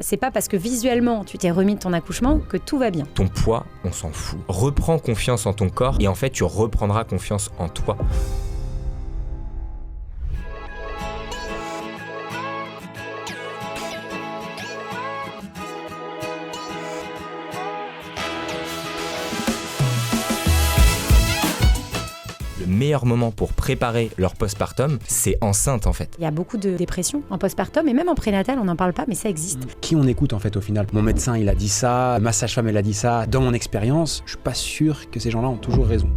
c'est pas parce que visuellement tu t'es remis de ton accouchement que tout va bien. Ton poids, on s'en fout. Reprends confiance en ton corps et en fait, tu reprendras confiance en toi. Le meilleur moment pour préparer leur postpartum, c'est enceinte en fait. Il y a beaucoup de dépression en postpartum et même en prénatal, on n'en parle pas, mais ça existe. Qui on écoute en fait au final? Mon médecin il a dit ça, ma sage-femme elle a dit ça. Dans mon expérience, je suis pas sûr que ces gens-là ont toujours raison.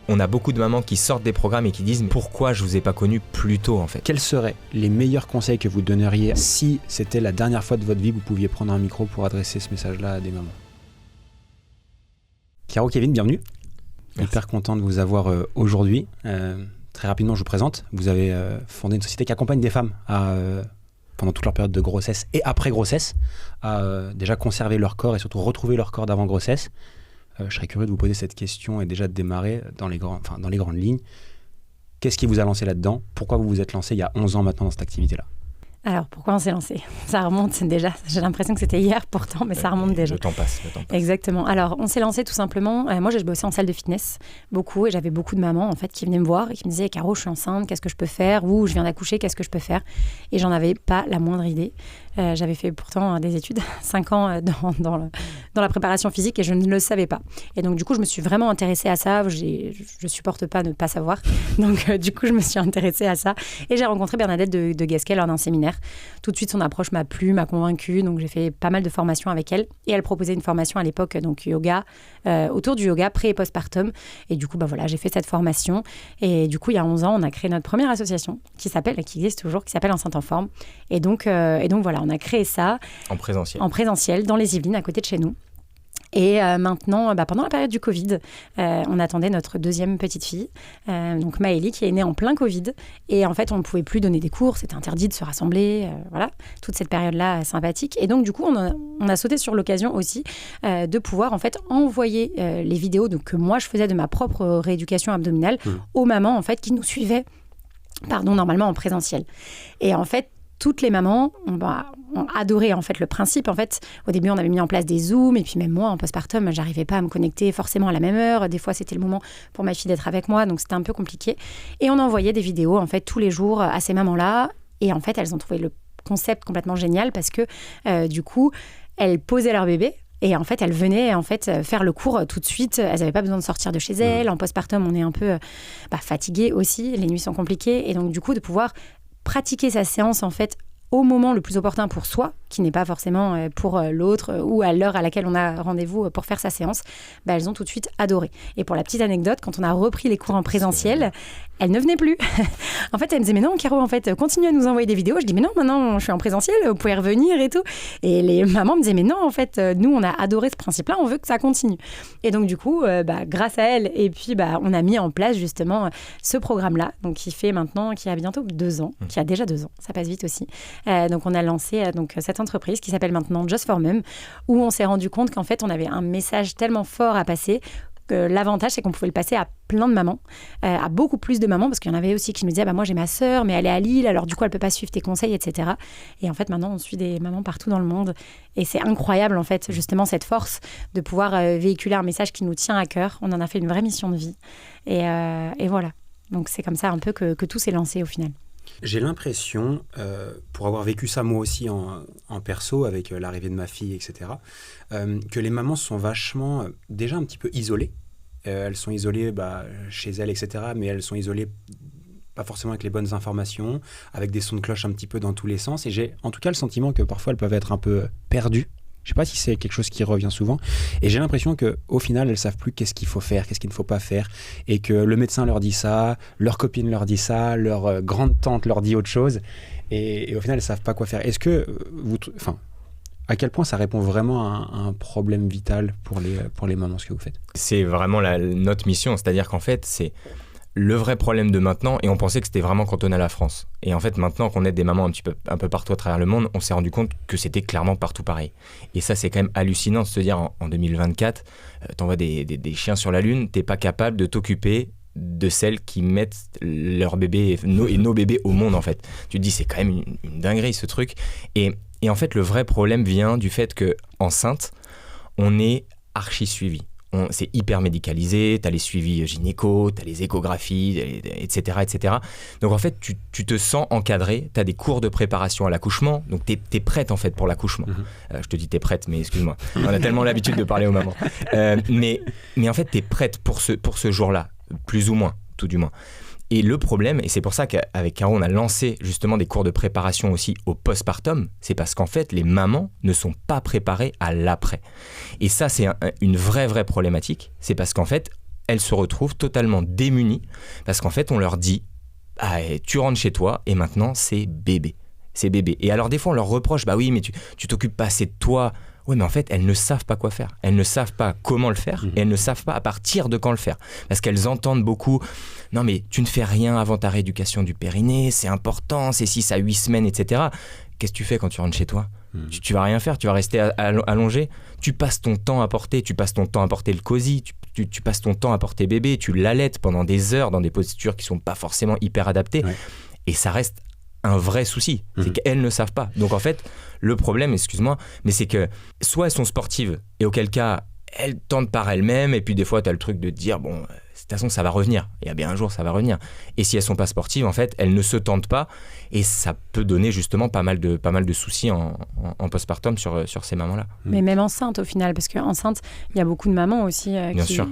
On a beaucoup de mamans qui sortent des programmes et qui disent « Pourquoi je vous ai pas connu plus tôt en fait ?» Quels seraient les meilleurs conseils que vous donneriez si c'était la dernière fois de votre vie que vous pouviez prendre un micro pour adresser ce message-là à des mamans? Caro, Kevin, bienvenue. Merci. Hyper content de vous avoir aujourd'hui. Très rapidement, je vous présente. Vous avez fondé une société qui accompagne des femmes pendant toute leur période de grossesse et après grossesse à déjà conserver leur corps et surtout retrouver leur corps d'avant grossesse. Je serais curieux de vous poser cette question et déjà de démarrer dans les grandes lignes. Qu'est-ce qui vous a lancé là-dedans? Pourquoi vous vous êtes lancé il y a 11 ans maintenant dans cette activité-là? Alors, pourquoi on s'est lancé? Ça remonte déjà, j'ai l'impression que c'était hier pourtant, mais ça remonte déjà. Le temps passe. Exactement. Alors, on s'est lancé tout simplement, moi j'ai bossé en salle de fitness, beaucoup, et j'avais beaucoup de mamans en fait qui venaient me voir et qui me disaient « Caro, je suis enceinte, qu'est-ce que je peux faire ?» ou « Je viens d'accoucher, qu'est-ce que je peux faire ?» Et j'en avais pas la moindre idée. J'avais fait pourtant des études, 5 ans dans la préparation physique et je ne le savais pas. Et donc du coup, je me suis vraiment intéressée à ça. Je supporte pas ne pas savoir. Donc du coup, je me suis intéressée à ça. Et j'ai rencontré Bernadette de Gasquet lors d'un séminaire. Tout de suite, son approche m'a plu, m'a convaincue. Donc j'ai fait pas mal de formations avec elle. Et elle proposait une formation à l'époque, donc yoga, autour du yoga pré- et postpartum. Et du coup, voilà, j'ai fait cette formation. Et du coup, il y a 11 ans, on a créé notre première association qui existe toujours, qui s'appelle Enceinte en forme. Et donc voilà, on a créé ça En présentiel dans les Yvelines, à côté de chez nous. Et maintenant, pendant la période du Covid, on attendait notre deuxième petite fille, donc Maëlie, qui est née en plein Covid. Et en fait, on ne pouvait plus donner des cours, c'était interdit de se rassembler, voilà, toute cette période-là sympathique. Et donc, du coup, on a sauté sur l'occasion aussi de pouvoir en fait envoyer les vidéos que moi, je faisais de ma propre rééducation abdominale aux mamans en fait, qui nous suivaient, normalement en présentiel. Et en fait, toutes les mamans ont adoré en fait le principe. En fait, au début, on avait mis en place des Zooms et puis même moi, en postpartum, j'arrivais pas à me connecter forcément à la même heure. Des fois, c'était le moment pour ma fille d'être avec moi, donc c'était un peu compliqué. Et on envoyait des vidéos en fait tous les jours à ces mamans-là. Et en fait, elles ont trouvé le concept complètement génial parce que du coup, elles posaient leur bébé. Et en fait, elles venaient faire le cours tout de suite. Elles n'avaient pas besoin de sortir de chez elles. En postpartum, on est un peu fatigué aussi. Les nuits sont compliquées. Et donc, du coup, de pouvoir pratiquer sa séance en fait au moment le plus opportun pour soi, qui n'est pas forcément pour l'autre ou à l'heure à laquelle on a rendez-vous pour faire sa séance, elles ont tout de suite adoré. Et pour la petite anecdote, quand on a repris les cours en présentiel, elles ne venaient plus. En fait, elles me disaient « Mais non, Caro, en fait, continue à nous envoyer des vidéos. » Je dis « Mais non, maintenant, je suis en présentiel, vous pouvez revenir et tout. » Et les mamans me disaient « Mais non, en fait, nous, on a adoré ce principe-là, on veut que ça continue. » Et donc, du coup, grâce à elles, et puis on a mis en place justement ce programme-là, donc qui a bientôt 2 ans, qui a déjà 2 ans, ça passe vite aussi. Donc, on a lancé cette entreprise qui s'appelle maintenant Just for Mum, où on s'est rendu compte qu'en fait, on avait un message tellement fort à passer que l'avantage, c'est qu'on pouvait le passer à plein de mamans, à beaucoup plus de mamans, parce qu'il y en avait aussi qui me disaient moi, j'ai ma sœur, mais elle est à Lille, alors du coup, elle peut pas suivre tes conseils, etc. Et en fait, maintenant, on suit des mamans partout dans le monde. Et c'est incroyable, en fait, justement, cette force de pouvoir véhiculer un message qui nous tient à cœur. On en a fait une vraie mission de vie. Et voilà. Donc, c'est comme ça un peu que tout s'est lancé au final. J'ai l'impression, pour avoir vécu ça moi aussi en perso, avec l'arrivée de ma fille, etc., que les mamans sont vachement, déjà un petit peu isolées. Elles sont isolées chez elles, etc., mais elles sont isolées pas forcément avec les bonnes informations, avec des sons de cloche un petit peu dans tous les sens. Et j'ai en tout cas le sentiment que parfois elles peuvent être un peu perdues. Je ne sais pas si c'est quelque chose qui revient souvent. Et j'ai l'impression qu'au final, elles ne savent plus qu'est-ce qu'il faut faire, qu'est-ce qu'il ne faut pas faire. Et que le médecin leur dit ça, leur copine leur dit ça, leur grande tante leur dit autre chose. Et au final, elles ne savent pas quoi faire. Est-ce que à quel point ça répond vraiment à un problème vital pour les mamans, ce que vous faites? C'est vraiment notre mission. C'est-à-dire qu'en fait, c'est le vrai problème de maintenant, et on pensait que c'était vraiment cantonné à la France. Et en fait, maintenant qu'on aide des mamans un peu partout à travers le monde, on s'est rendu compte que c'était clairement partout pareil. Et ça, c'est quand même hallucinant de se dire, en 2024, t'envoies des chiens sur la Lune, t'es pas capable de t'occuper de celles qui mettent leur bébé et nos bébés au monde, en fait. Tu te dis, c'est quand même une dinguerie, ce truc. Et en fait, le vrai problème vient du fait qu'enceinte, on est archi suivi. C'est hyper médicalisé, t'as les suivis gynéco, t'as les échographies, etc., etc. Donc en fait, tu te sens encadré, t'as des cours de préparation à l'accouchement, donc t'es prête en fait pour l'accouchement. Je te dis t'es prête, mais excuse-moi, on a tellement l'habitude de parler aux mamans. Mais en fait, t'es prête pour ce jour-là, plus ou moins, tout du moins. Et le problème, et c'est pour ça qu'avec Caro, on a lancé justement des cours de préparation aussi au postpartum, c'est parce qu'en fait, les mamans ne sont pas préparées à l'après. Et ça, c'est une vraie problématique. C'est parce qu'en fait, elles se retrouvent totalement démunies, parce qu'en fait, on leur dit, tu rentres chez toi, et maintenant, c'est bébé. C'est bébé. Et alors, des fois, on leur reproche, bah oui, mais tu t'occupes pas assez de toi. Oui, mais en fait, elles ne savent pas quoi faire. Elles ne savent pas comment le faire et elles ne savent pas à partir de quand le faire. Parce qu'elles entendent beaucoup « Non, mais tu ne fais rien avant ta rééducation du périnée, c'est important, c'est 6 à 8 semaines, etc. » Qu'est-ce que tu fais quand tu rentres chez toi ? Tu vas rien faire, tu vas rester allongé. Tu passes ton temps à porter, le cosy, tu passes ton temps à porter bébé, tu l'allaites pendant des heures dans des postures qui ne sont pas forcément hyper adaptées. Ouais. Et ça reste un vrai souci, c'est qu'elles ne savent pas. Donc en fait, le problème, excuse-moi, mais c'est que soit elles sont sportives, et auquel cas, elles tentent par elles-mêmes, et puis des fois, tu as le truc de te dire, bon, de toute façon, ça va revenir. Il y a bien un jour, ça va revenir. Et si elles ne sont pas sportives, en fait, elles ne se tentent pas, et ça peut donner justement pas mal de soucis en postpartum sur ces mamans-là. Mais même enceinte, au final, parce qu'enceinte, il y a beaucoup de mamans aussi,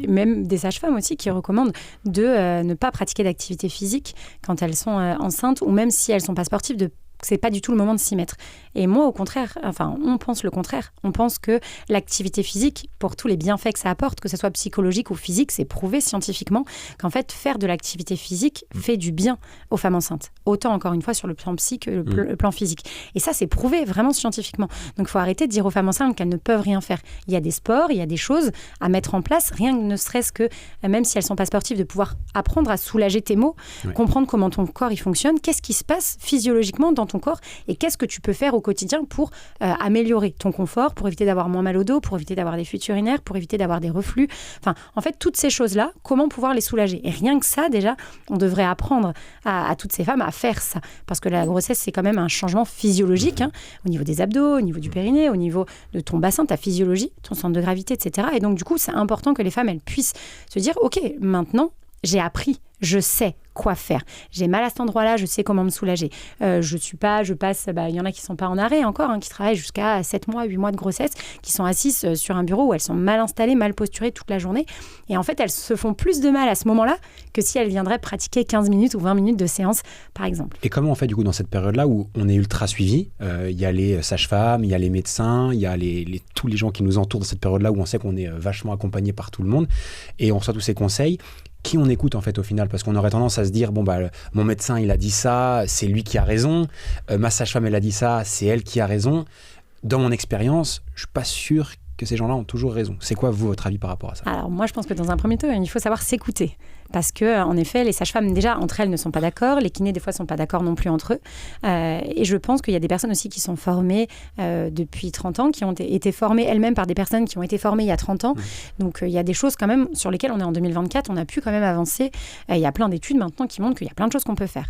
même des sages-femmes aussi, qui recommandent de ne pas pratiquer d'activité physique quand elles sont enceintes, ou même si elles ne sont pas sportives, c'est pas du tout le moment de s'y mettre. Et moi, au contraire, on pense le contraire. On pense que l'activité physique, pour tous les bienfaits que ça apporte, que ce soit psychologique ou physique, c'est prouvé scientifiquement qu'en fait, faire de l'activité physique fait du bien aux femmes enceintes. Autant, encore une fois, sur le plan psy que le plan physique. Et ça, c'est prouvé vraiment scientifiquement. Donc, il faut arrêter de dire aux femmes enceintes qu'elles ne peuvent rien faire. Il y a des sports, il y a des choses à mettre en place, rien que ne serait-ce que, même si elles ne sont pas sportives, de pouvoir apprendre à soulager tes maux, comprendre comment ton corps il fonctionne, qu'est-ce qui se passe physiologiquement dans ton corps et qu'est-ce que tu peux faire au quotidien pour améliorer ton confort, pour éviter d'avoir moins mal au dos, pour éviter d'avoir des fuites urinaires, pour éviter d'avoir des reflux. Enfin, en fait, toutes ces choses-là, comment pouvoir les soulager ? Et rien que ça, déjà, on devrait apprendre à toutes ces femmes à faire ça. Parce que la grossesse, c'est quand même un changement physiologique, au niveau des abdos, au niveau du périnée, au niveau de ton bassin, ta physiologie, ton centre de gravité, etc. Et donc, du coup, c'est important que les femmes, elles puissent se dire, OK, maintenant, j'ai appris, je sais quoi faire. J'ai mal à cet endroit-là, je sais comment me soulager. Je passe, il y en a qui ne sont pas en arrêt encore, qui travaillent jusqu'à 7 mois, 8 mois de grossesse, qui sont assises sur un bureau où elles sont mal installées, mal posturées toute la journée. Et en fait, elles se font plus de mal à ce moment-là que si elles viendraient pratiquer 15 minutes ou 20 minutes de séance, par exemple. Et comment on fait du coup dans cette période-là où on est ultra suivi ? Il y a les sages-femmes, il y a les médecins, il y a tous les gens qui nous entourent dans cette période-là où on sait qu'on est vachement accompagné par tout le monde et on reçoit tous ces conseils. Qui on écoute en fait au final ? Parce qu'on aurait tendance à se dire mon médecin il a dit ça, c'est lui qui a raison, ma sage-femme elle a dit ça, c'est elle qui a raison. Dans mon expérience, je suis pas sûr que ces gens-là ont toujours raison. C'est quoi, vous, votre avis par rapport à ça ? Alors moi, je pense que dans un premier temps, il faut savoir s'écouter. Parce que, en effet, les sages-femmes, déjà, entre elles, ne sont pas d'accord. Les kinés, des fois, ne sont pas d'accord non plus entre eux. Et je pense qu'il y a des personnes aussi qui sont formées depuis 30 ans, qui ont été formées elles-mêmes par des personnes qui ont été formées il y a 30 ans. Donc, il y a des choses quand même sur lesquelles on est en 2024, on a pu quand même avancer. Il y a plein d'études maintenant qui montrent qu'il y a plein de choses qu'on peut faire.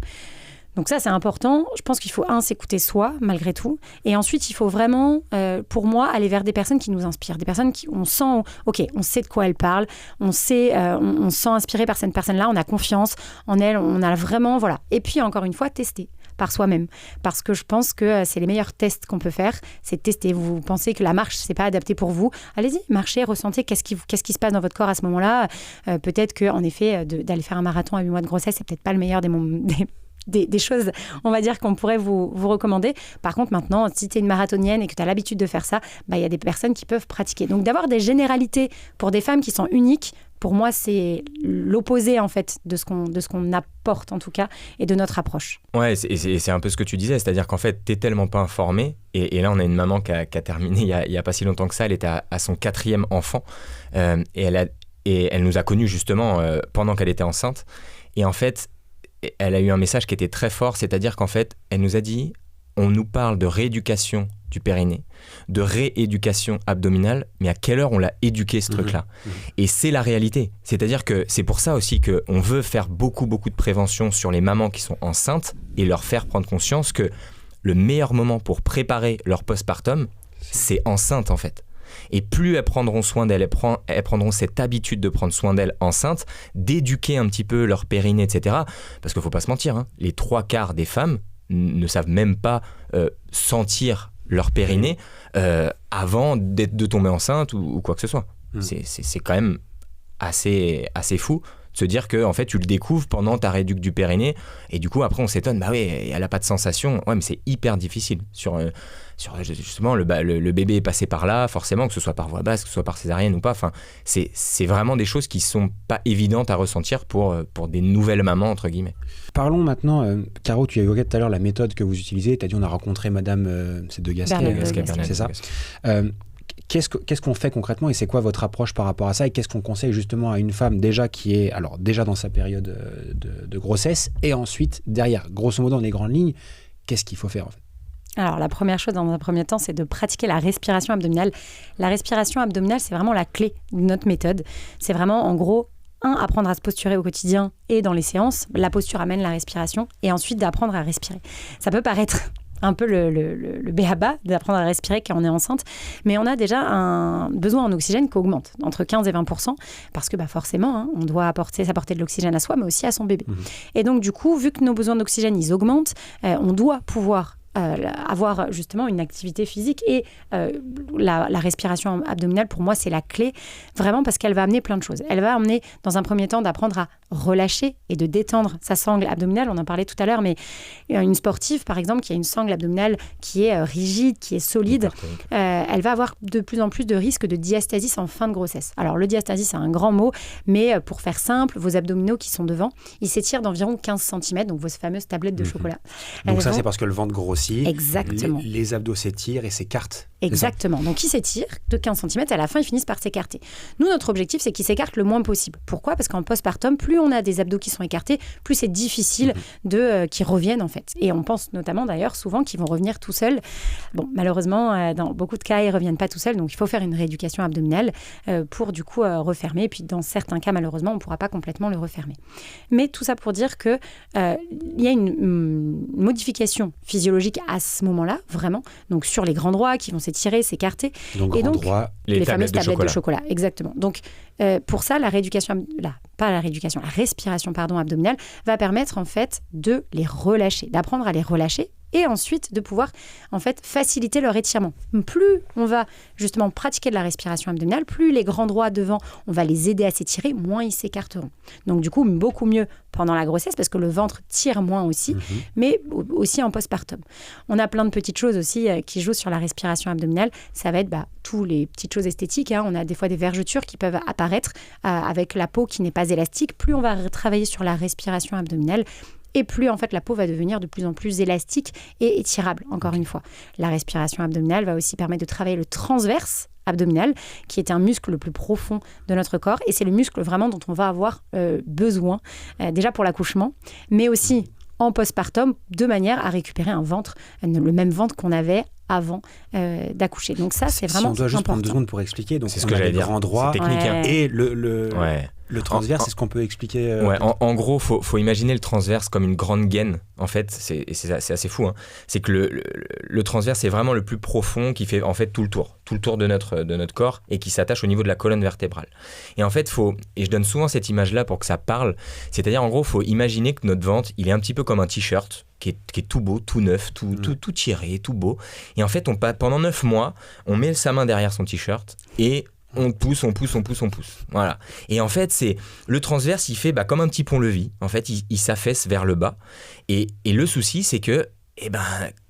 Donc ça, c'est important. Je pense qu'il faut, s'écouter soi, malgré tout. Et ensuite, il faut vraiment, pour moi, aller vers des personnes qui nous inspirent. Des personnes qui, on sent, OK, on sait de quoi elles parlent. On sait, on se sent inspiré par cette personne-là. On a confiance en elle. On a vraiment, voilà. Et puis, encore une fois, tester par soi-même. Parce que je pense que c'est les meilleurs tests qu'on peut faire. C'est de tester. Vous pensez que la marche, c'est pas adapté pour vous. Allez-y, marchez, ressentez qu'est-ce qui se passe dans votre corps à ce moment-là. Peut-être qu'en effet, d'aller faire un marathon à 8 mois de grossesse, c'est peut-être pas le meilleur des choses, on va dire, qu'on pourrait vous recommander. Par contre, maintenant, si tu es une marathonienne et que tu as l'habitude de faire ça, il y a des personnes qui peuvent pratiquer. Donc, d'avoir des généralités pour des femmes qui sont uniques, pour moi, c'est l'opposé, en fait, de ce qu'on apporte, en tout cas, et de notre approche. Ouais, c'est un peu ce que tu disais, c'est-à-dire qu'en fait, t'es tellement pas informé, et là, on a une maman qui a terminé il y a pas si longtemps que ça, elle était à son 4e enfant, et elle nous a connus, justement, pendant qu'elle était enceinte, et en fait, elle a eu un message qui était très fort, c'est-à-dire qu'en fait, elle nous a dit, on nous parle de rééducation du périnée, de rééducation abdominale, mais à quelle heure on l'a éduqué ce truc-là ? Et c'est la réalité. C'est-à-dire que c'est pour ça aussi qu'on veut faire beaucoup de prévention sur les mamans qui sont enceintes et leur faire prendre conscience que le meilleur moment pour préparer leur postpartum, c'est enceinte en fait. Et plus elles prendront soin d'elles, elles prendront cette habitude de prendre soin d'elles enceintes, d'éduquer un petit peu leur périnée, etc. Parce qu'il ne faut pas se mentir, hein, les 3/4 des femmes ne savent même pas sentir leur périnée avant de tomber enceinte ou quoi que ce soit. C'est quand même assez fou de se dire que en fait, tu le découvres pendant ta rééduque du périnée et du coup après on s'étonne, bah oui, elle n'a pas de sensation. Ouais, mais c'est hyper difficile sur justement le bébé est passé par là, forcément, que ce soit par voie basse, que ce soit par césarienne ou pas. Enfin, c'est vraiment des choses qui sont pas évidentes à ressentir pour des nouvelles mamans entre guillemets. Parlons maintenant, Caro, tu as évoqué tout à l'heure la méthode que vous utilisez. Tu as dit on a rencontré Madame c'est de Gasquet, c'est ça. Qu'est-ce qu'on fait concrètement et c'est quoi votre approche par rapport à ça et qu'est-ce qu'on conseille justement à une femme déjà qui est déjà dans sa période de grossesse et ensuite derrière, grosso modo dans les grandes lignes, qu'est-ce qu'il faut faire en fait? Alors, la première chose, dans un premier temps, c'est de pratiquer la respiration abdominale. La respiration abdominale, c'est vraiment la clé de notre méthode. C'est vraiment, en gros, apprendre à se posturer au quotidien et dans les séances. La posture amène la respiration. Et ensuite, d'apprendre à respirer. Ça peut paraître un peu le b.a.-ba d'apprendre à respirer quand on est enceinte, mais on a déjà un besoin en oxygène qui augmente entre 15 et 20%, parce que forcément, hein, on doit apporter de l'oxygène à soi, mais aussi à son bébé. Et donc, du coup, vu que nos besoins d'oxygène, ils augmentent, on doit pouvoir avoir justement une activité physique et la respiration abdominale pour moi c'est la clé vraiment parce qu'elle va amener plein de choses. Elle va amener dans un premier temps d'apprendre à relâcher et de détendre sa sangle abdominale, on en parlait tout à l'heure, mais une sportive par exemple qui a une sangle abdominale qui est rigide, qui est solide, elle va avoir de plus en plus de risques de diastasis en fin de grossesse. Alors le diastasis c'est un grand mot, mais pour faire simple, vos abdominaux qui sont devant, ils s'étirent d'environ 15 cm, donc vos fameuses tablettes de chocolat. Donc ça c'est parce que le ventre grossit. Exactement. Les abdos s'étirent et s'écartent. Exactement. Donc, ils s'étirent de 15 cm et à la fin, ils finissent par s'écarter. Nous, notre objectif, c'est qu'ils s'écartent le moins possible. Pourquoi ? Parce qu'en postpartum, plus on a des abdos qui sont écartés, plus c'est difficile qu'ils reviennent, en fait. Et on pense notamment, d'ailleurs, souvent qu'ils vont revenir tout seuls. Bon, malheureusement, dans beaucoup de cas, ils ne reviennent pas tout seuls. Donc, il faut faire une rééducation abdominale pour, du coup, refermer. Et puis, dans certains cas, malheureusement, on ne pourra pas complètement le refermer. Mais tout ça pour dire qu'il y a une modification physiologique à ce moment-là, vraiment. Donc, sur les grands droits qui vont s'étirer, s'écarter. Donc, et donc, droit, les fameuses tablettes de chocolat. Exactement. Donc, pour ça, la respiration abdominale va permettre, en fait, de les relâcher, d'apprendre à les relâcher et ensuite de pouvoir, en fait, faciliter leur étirement. Plus on va, justement, pratiquer de la respiration abdominale, plus les grands droits devant, on va les aider à s'étirer, moins ils s'écarteront. Donc, du coup, beaucoup mieux pendant la grossesse parce que le ventre tire moins aussi, mais aussi en postpartum. On a plein de petites choses aussi qui jouent sur la respiration abdominale. Ça va être tous les petites choses esthétiques. Hein. On a des fois des vergetures qui peuvent apparaître avec la peau qui n'est pas élastique. Plus on va travailler sur la respiration abdominale, et plus en fait la peau va devenir de plus en plus élastique et étirable, encore une fois. La respiration abdominale va aussi permettre de travailler le transverse abdominal, qui est un muscle le plus profond de notre corps, et c'est le muscle vraiment dont on va avoir besoin, déjà pour l'accouchement, mais aussi en postpartum, de manière à récupérer un ventre, le même ventre qu'on avait avant d'accoucher. Donc ça, c'est vraiment important. Si on doit juste prendre 2 secondes pour expliquer, donc c'est ce on que a j'allais les dire. grands droits et le transverse, c'est ce qu'on peut expliquer en gros, faut imaginer le transverse comme une grande gaine. En fait, c'est assez fou. Hein. C'est que le transverse, c'est vraiment le plus profond qui fait en fait tout le tour de notre corps et qui s'attache au niveau de la colonne vertébrale. Et en fait, et je donne souvent cette image-là pour que ça parle, c'est-à-dire en gros, faut imaginer que notre ventre, il est un petit peu comme un t-shirt qui est tout beau, tout neuf, tout tiré, tout beau. Et en fait, pendant 9 mois, on met sa main derrière son t-shirt et on pousse. Voilà. Et en fait, c'est le transverse, il fait comme un petit pont-levis. En fait, il s'affaisse vers le bas. Et le souci, c'est que,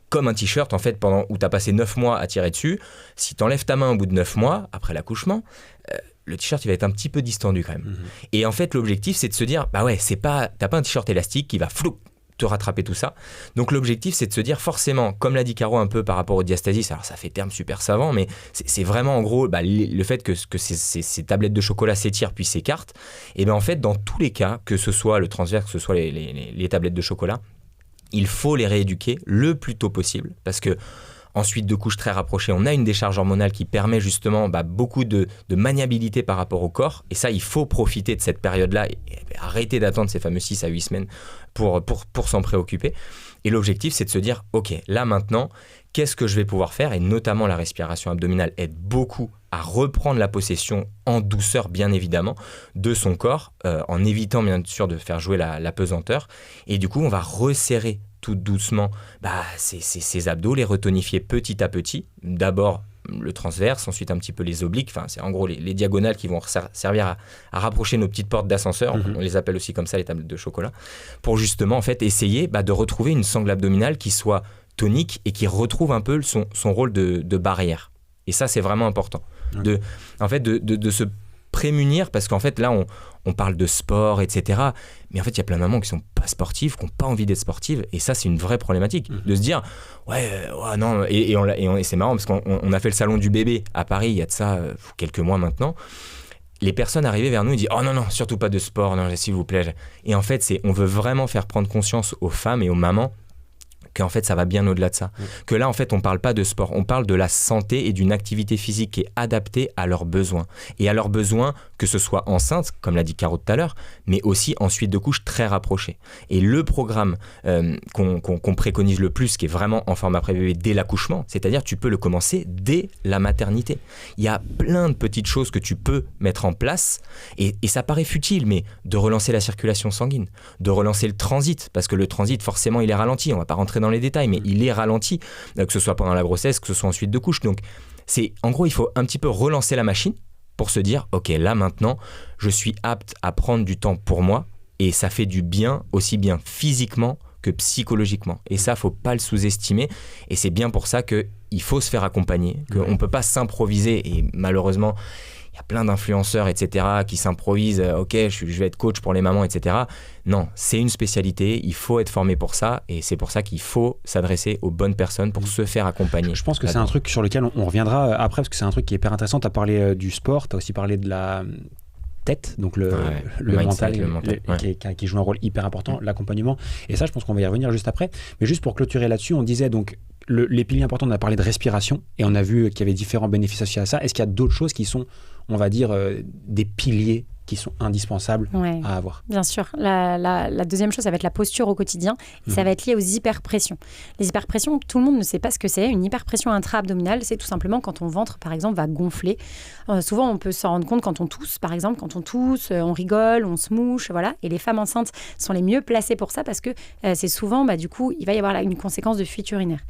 comme un t-shirt, en fait, où tu as passé 9 mois à tirer dessus, si tu enlèves ta main au bout de 9 mois, après l'accouchement, le t-shirt, il va être un petit peu distendu quand même. Et en fait, l'objectif, c'est de se dire, t'as pas un t-shirt élastique qui va te rattraper tout ça. Donc l'objectif, c'est de se dire forcément, comme l'a dit Caro un peu par rapport au diastasis, alors ça fait terme super savant, mais c'est vraiment en gros le fait que ces tablettes de chocolat s'étirent puis s'écartent, et bien en fait dans tous les cas, que ce soit le transverse, que ce soit les tablettes de chocolat, il faut les rééduquer le plus tôt possible parce que ensuite de couches très rapprochées, on a une décharge hormonale qui permet justement beaucoup de maniabilité par rapport au corps. Et ça, il faut profiter de cette période-là et arrêter d'attendre ces fameux 6 à 8 semaines pour s'en préoccuper. Et l'objectif, c'est de se dire, OK, là maintenant, qu'est-ce que je vais pouvoir faire ? Et notamment la respiration abdominale aide beaucoup à reprendre la possession en douceur, bien évidemment, de son corps, en évitant bien sûr de faire jouer la pesanteur. Et du coup, on va resserrer tout doucement ces abdos, les retonifier petit à petit. D'abord le transverse, ensuite un petit peu les obliques, enfin c'est en gros les diagonales qui vont servir à rapprocher nos petites portes d'ascenseur, on les appelle aussi comme ça les tablettes de chocolat, pour justement en fait essayer de retrouver une sangle abdominale qui soit tonique et qui retrouve un peu son rôle de barrière. Et ça c'est vraiment important, de se prémunir, parce qu'en fait là on parle de sport, etc. Mais en fait il y a plein de mamans qui sont pas sportives, qui n'ont pas envie d'être sportives, et ça c'est une vraie problématique, de se dire non, et c'est marrant parce qu'on a fait le salon du bébé à Paris il y a de ça quelques mois maintenant. Les personnes arrivaient vers nous et disaient « Oh non, surtout pas de sport, non, s'il vous plaît ». Et en fait, on veut vraiment faire prendre conscience aux femmes et aux mamans qu'en fait ça va bien au-delà de ça. Que là en fait on parle pas de sport, on parle de la santé et d'une activité physique qui est adaptée à leurs besoins. Et à leurs besoins, que ce soit enceinte, comme l'a dit Caro tout à l'heure, mais aussi en suite de couches très rapprochées. Et le programme qu'on préconise le plus, qui est vraiment en format pré-bébé dès l'accouchement, c'est-à-dire tu peux le commencer dès la maternité. Il y a plein de petites choses que tu peux mettre en place, et ça paraît futile, mais de relancer la circulation sanguine, de relancer le transit, parce que le transit forcément il est ralenti, on va pas rentrer dans les détails, mais il est ralenti, que ce soit pendant la grossesse, que ce soit en suite de couches. Donc en gros il faut un petit peu relancer la machine pour se dire ok, là maintenant je suis apte à prendre du temps pour moi, et ça fait du bien, aussi bien physiquement que psychologiquement, et ça faut pas le sous-estimer, et c'est bien pour ça qu'il faut se faire accompagner, qu'on peut pas s'improviser, et malheureusement il y a plein d'influenceurs, etc., qui s'improvisent, ok, je vais être coach pour les mamans, etc. Non, c'est une spécialité, il faut être formé pour ça, et c'est pour ça qu'il faut s'adresser aux bonnes personnes pour se faire accompagner. Je pense que c'est un truc sur lequel on reviendra après, parce que c'est un truc qui est hyper intéressant. Tu as parlé du sport, tu as aussi parlé de la tête, donc le mental, qui joue un rôle hyper important, l'accompagnement. Et ça, je pense qu'on va y revenir juste après. Mais juste pour clôturer là-dessus, on disait donc les piliers importants, on a parlé de respiration, et on a vu qu'il y avait différents bénéfices associés à ça. Est-ce qu'il y a d'autres choses qui sont, on va dire, des piliers qui sont indispensables à avoir? Bien sûr. La deuxième chose, ça va être la posture au quotidien. Et ça va être lié aux hyperpressions. Les hyperpressions, tout le monde ne sait pas ce que c'est. Une hyperpression intra-abdominale, c'est tout simplement quand ton ventre, par exemple, va gonfler. Souvent, on peut s'en rendre compte quand on tousse, par exemple. Quand on tousse, on rigole, on se mouche, voilà. Et les femmes enceintes sont les mieux placées pour ça, parce que c'est souvent, du coup, il va y avoir une conséquence de fuite urinaire.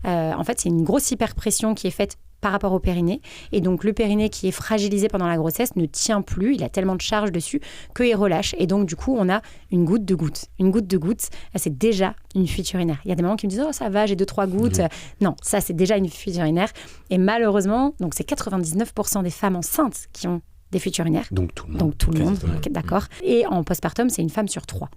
En fait, c'est une grosse hyperpression qui est faite par rapport au périnée. Et donc, le périnée qui est fragilisé pendant la grossesse ne tient plus. Il a tellement de charge dessus qu'il relâche. Et donc, du coup, on a une goutte de goutte. Une goutte de goutte, c'est déjà une fuite urinaire. Il y a des mamans qui me disent « Oh, ça va, j'ai 2-3 gouttes. » Non, ça, c'est déjà une fuite urinaire. Et malheureusement, donc c'est 99% des femmes enceintes qui ont des fuites urinaires. Donc, tout le monde. Okay, d'accord. Et en postpartum, c'est une femme sur 3.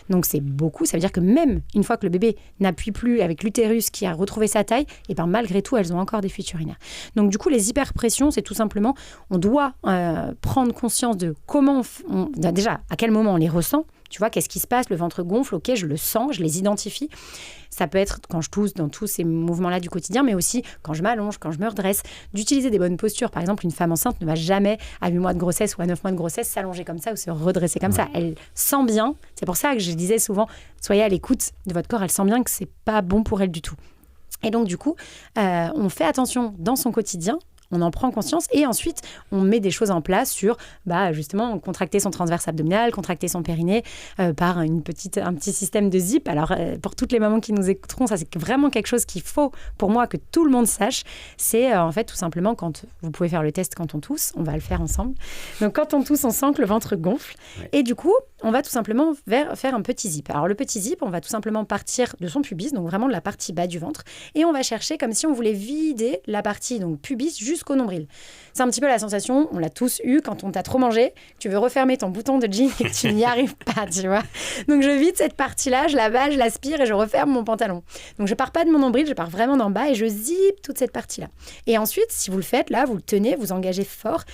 Donc c'est beaucoup, ça veut dire que même une fois que le bébé n'appuie plus avec l'utérus qui a retrouvé sa taille, et ben malgré tout elles ont encore des fuites urinaires. Donc du coup les hyperpressions, c'est tout simplement, on doit prendre conscience de comment, déjà à quel moment on les ressent. Tu vois, qu'est-ce qui se passe? Le ventre gonfle, ok, je le sens, je les identifie. Ça peut être quand je tousse, dans tous ces mouvements-là du quotidien, mais aussi quand je m'allonge, quand je me redresse. D'utiliser des bonnes postures. Par exemple, une femme enceinte ne va jamais, à 8 mois de grossesse ou à 9 mois de grossesse, s'allonger comme ça ou se redresser comme ça. Elle sent bien. C'est pour ça que je disais souvent, soyez à l'écoute de votre corps. Elle sent bien que c'est pas bon pour elle du tout. Et donc, du coup, on fait attention dans son quotidien. On en prend conscience et ensuite, on met des choses en place sur, justement, contracter son transverse abdominal, contracter son périnée par un petit système de zip. Alors, pour toutes les mamans qui nous écouteront, ça, c'est vraiment quelque chose qu'il faut, pour moi, que tout le monde sache. C'est, en fait, tout simplement, quand vous pouvez faire le test quand on tousse, on va le faire ensemble. Donc, quand on tousse, on sent que le ventre gonfle. Ouais. Et du coup, on va tout simplement faire un petit zip. Alors, le petit zip, on va tout simplement partir de son pubis, donc vraiment de la partie bas du ventre, et on va chercher comme si on voulait vider la partie donc pubis jusqu'au nombril. C'est un petit peu la sensation, on l'a tous eu quand on t'a trop mangé, tu veux refermer ton bouton de jean et que tu n'y arrives pas, tu vois. Donc je vide cette partie-là, je la bats, je l'aspire et je referme mon pantalon. Donc je pars pas de mon nombril, je pars vraiment d'en bas et je zip toute cette partie-là. Et ensuite, si vous le faites, là, vous le tenez, vous engagez fort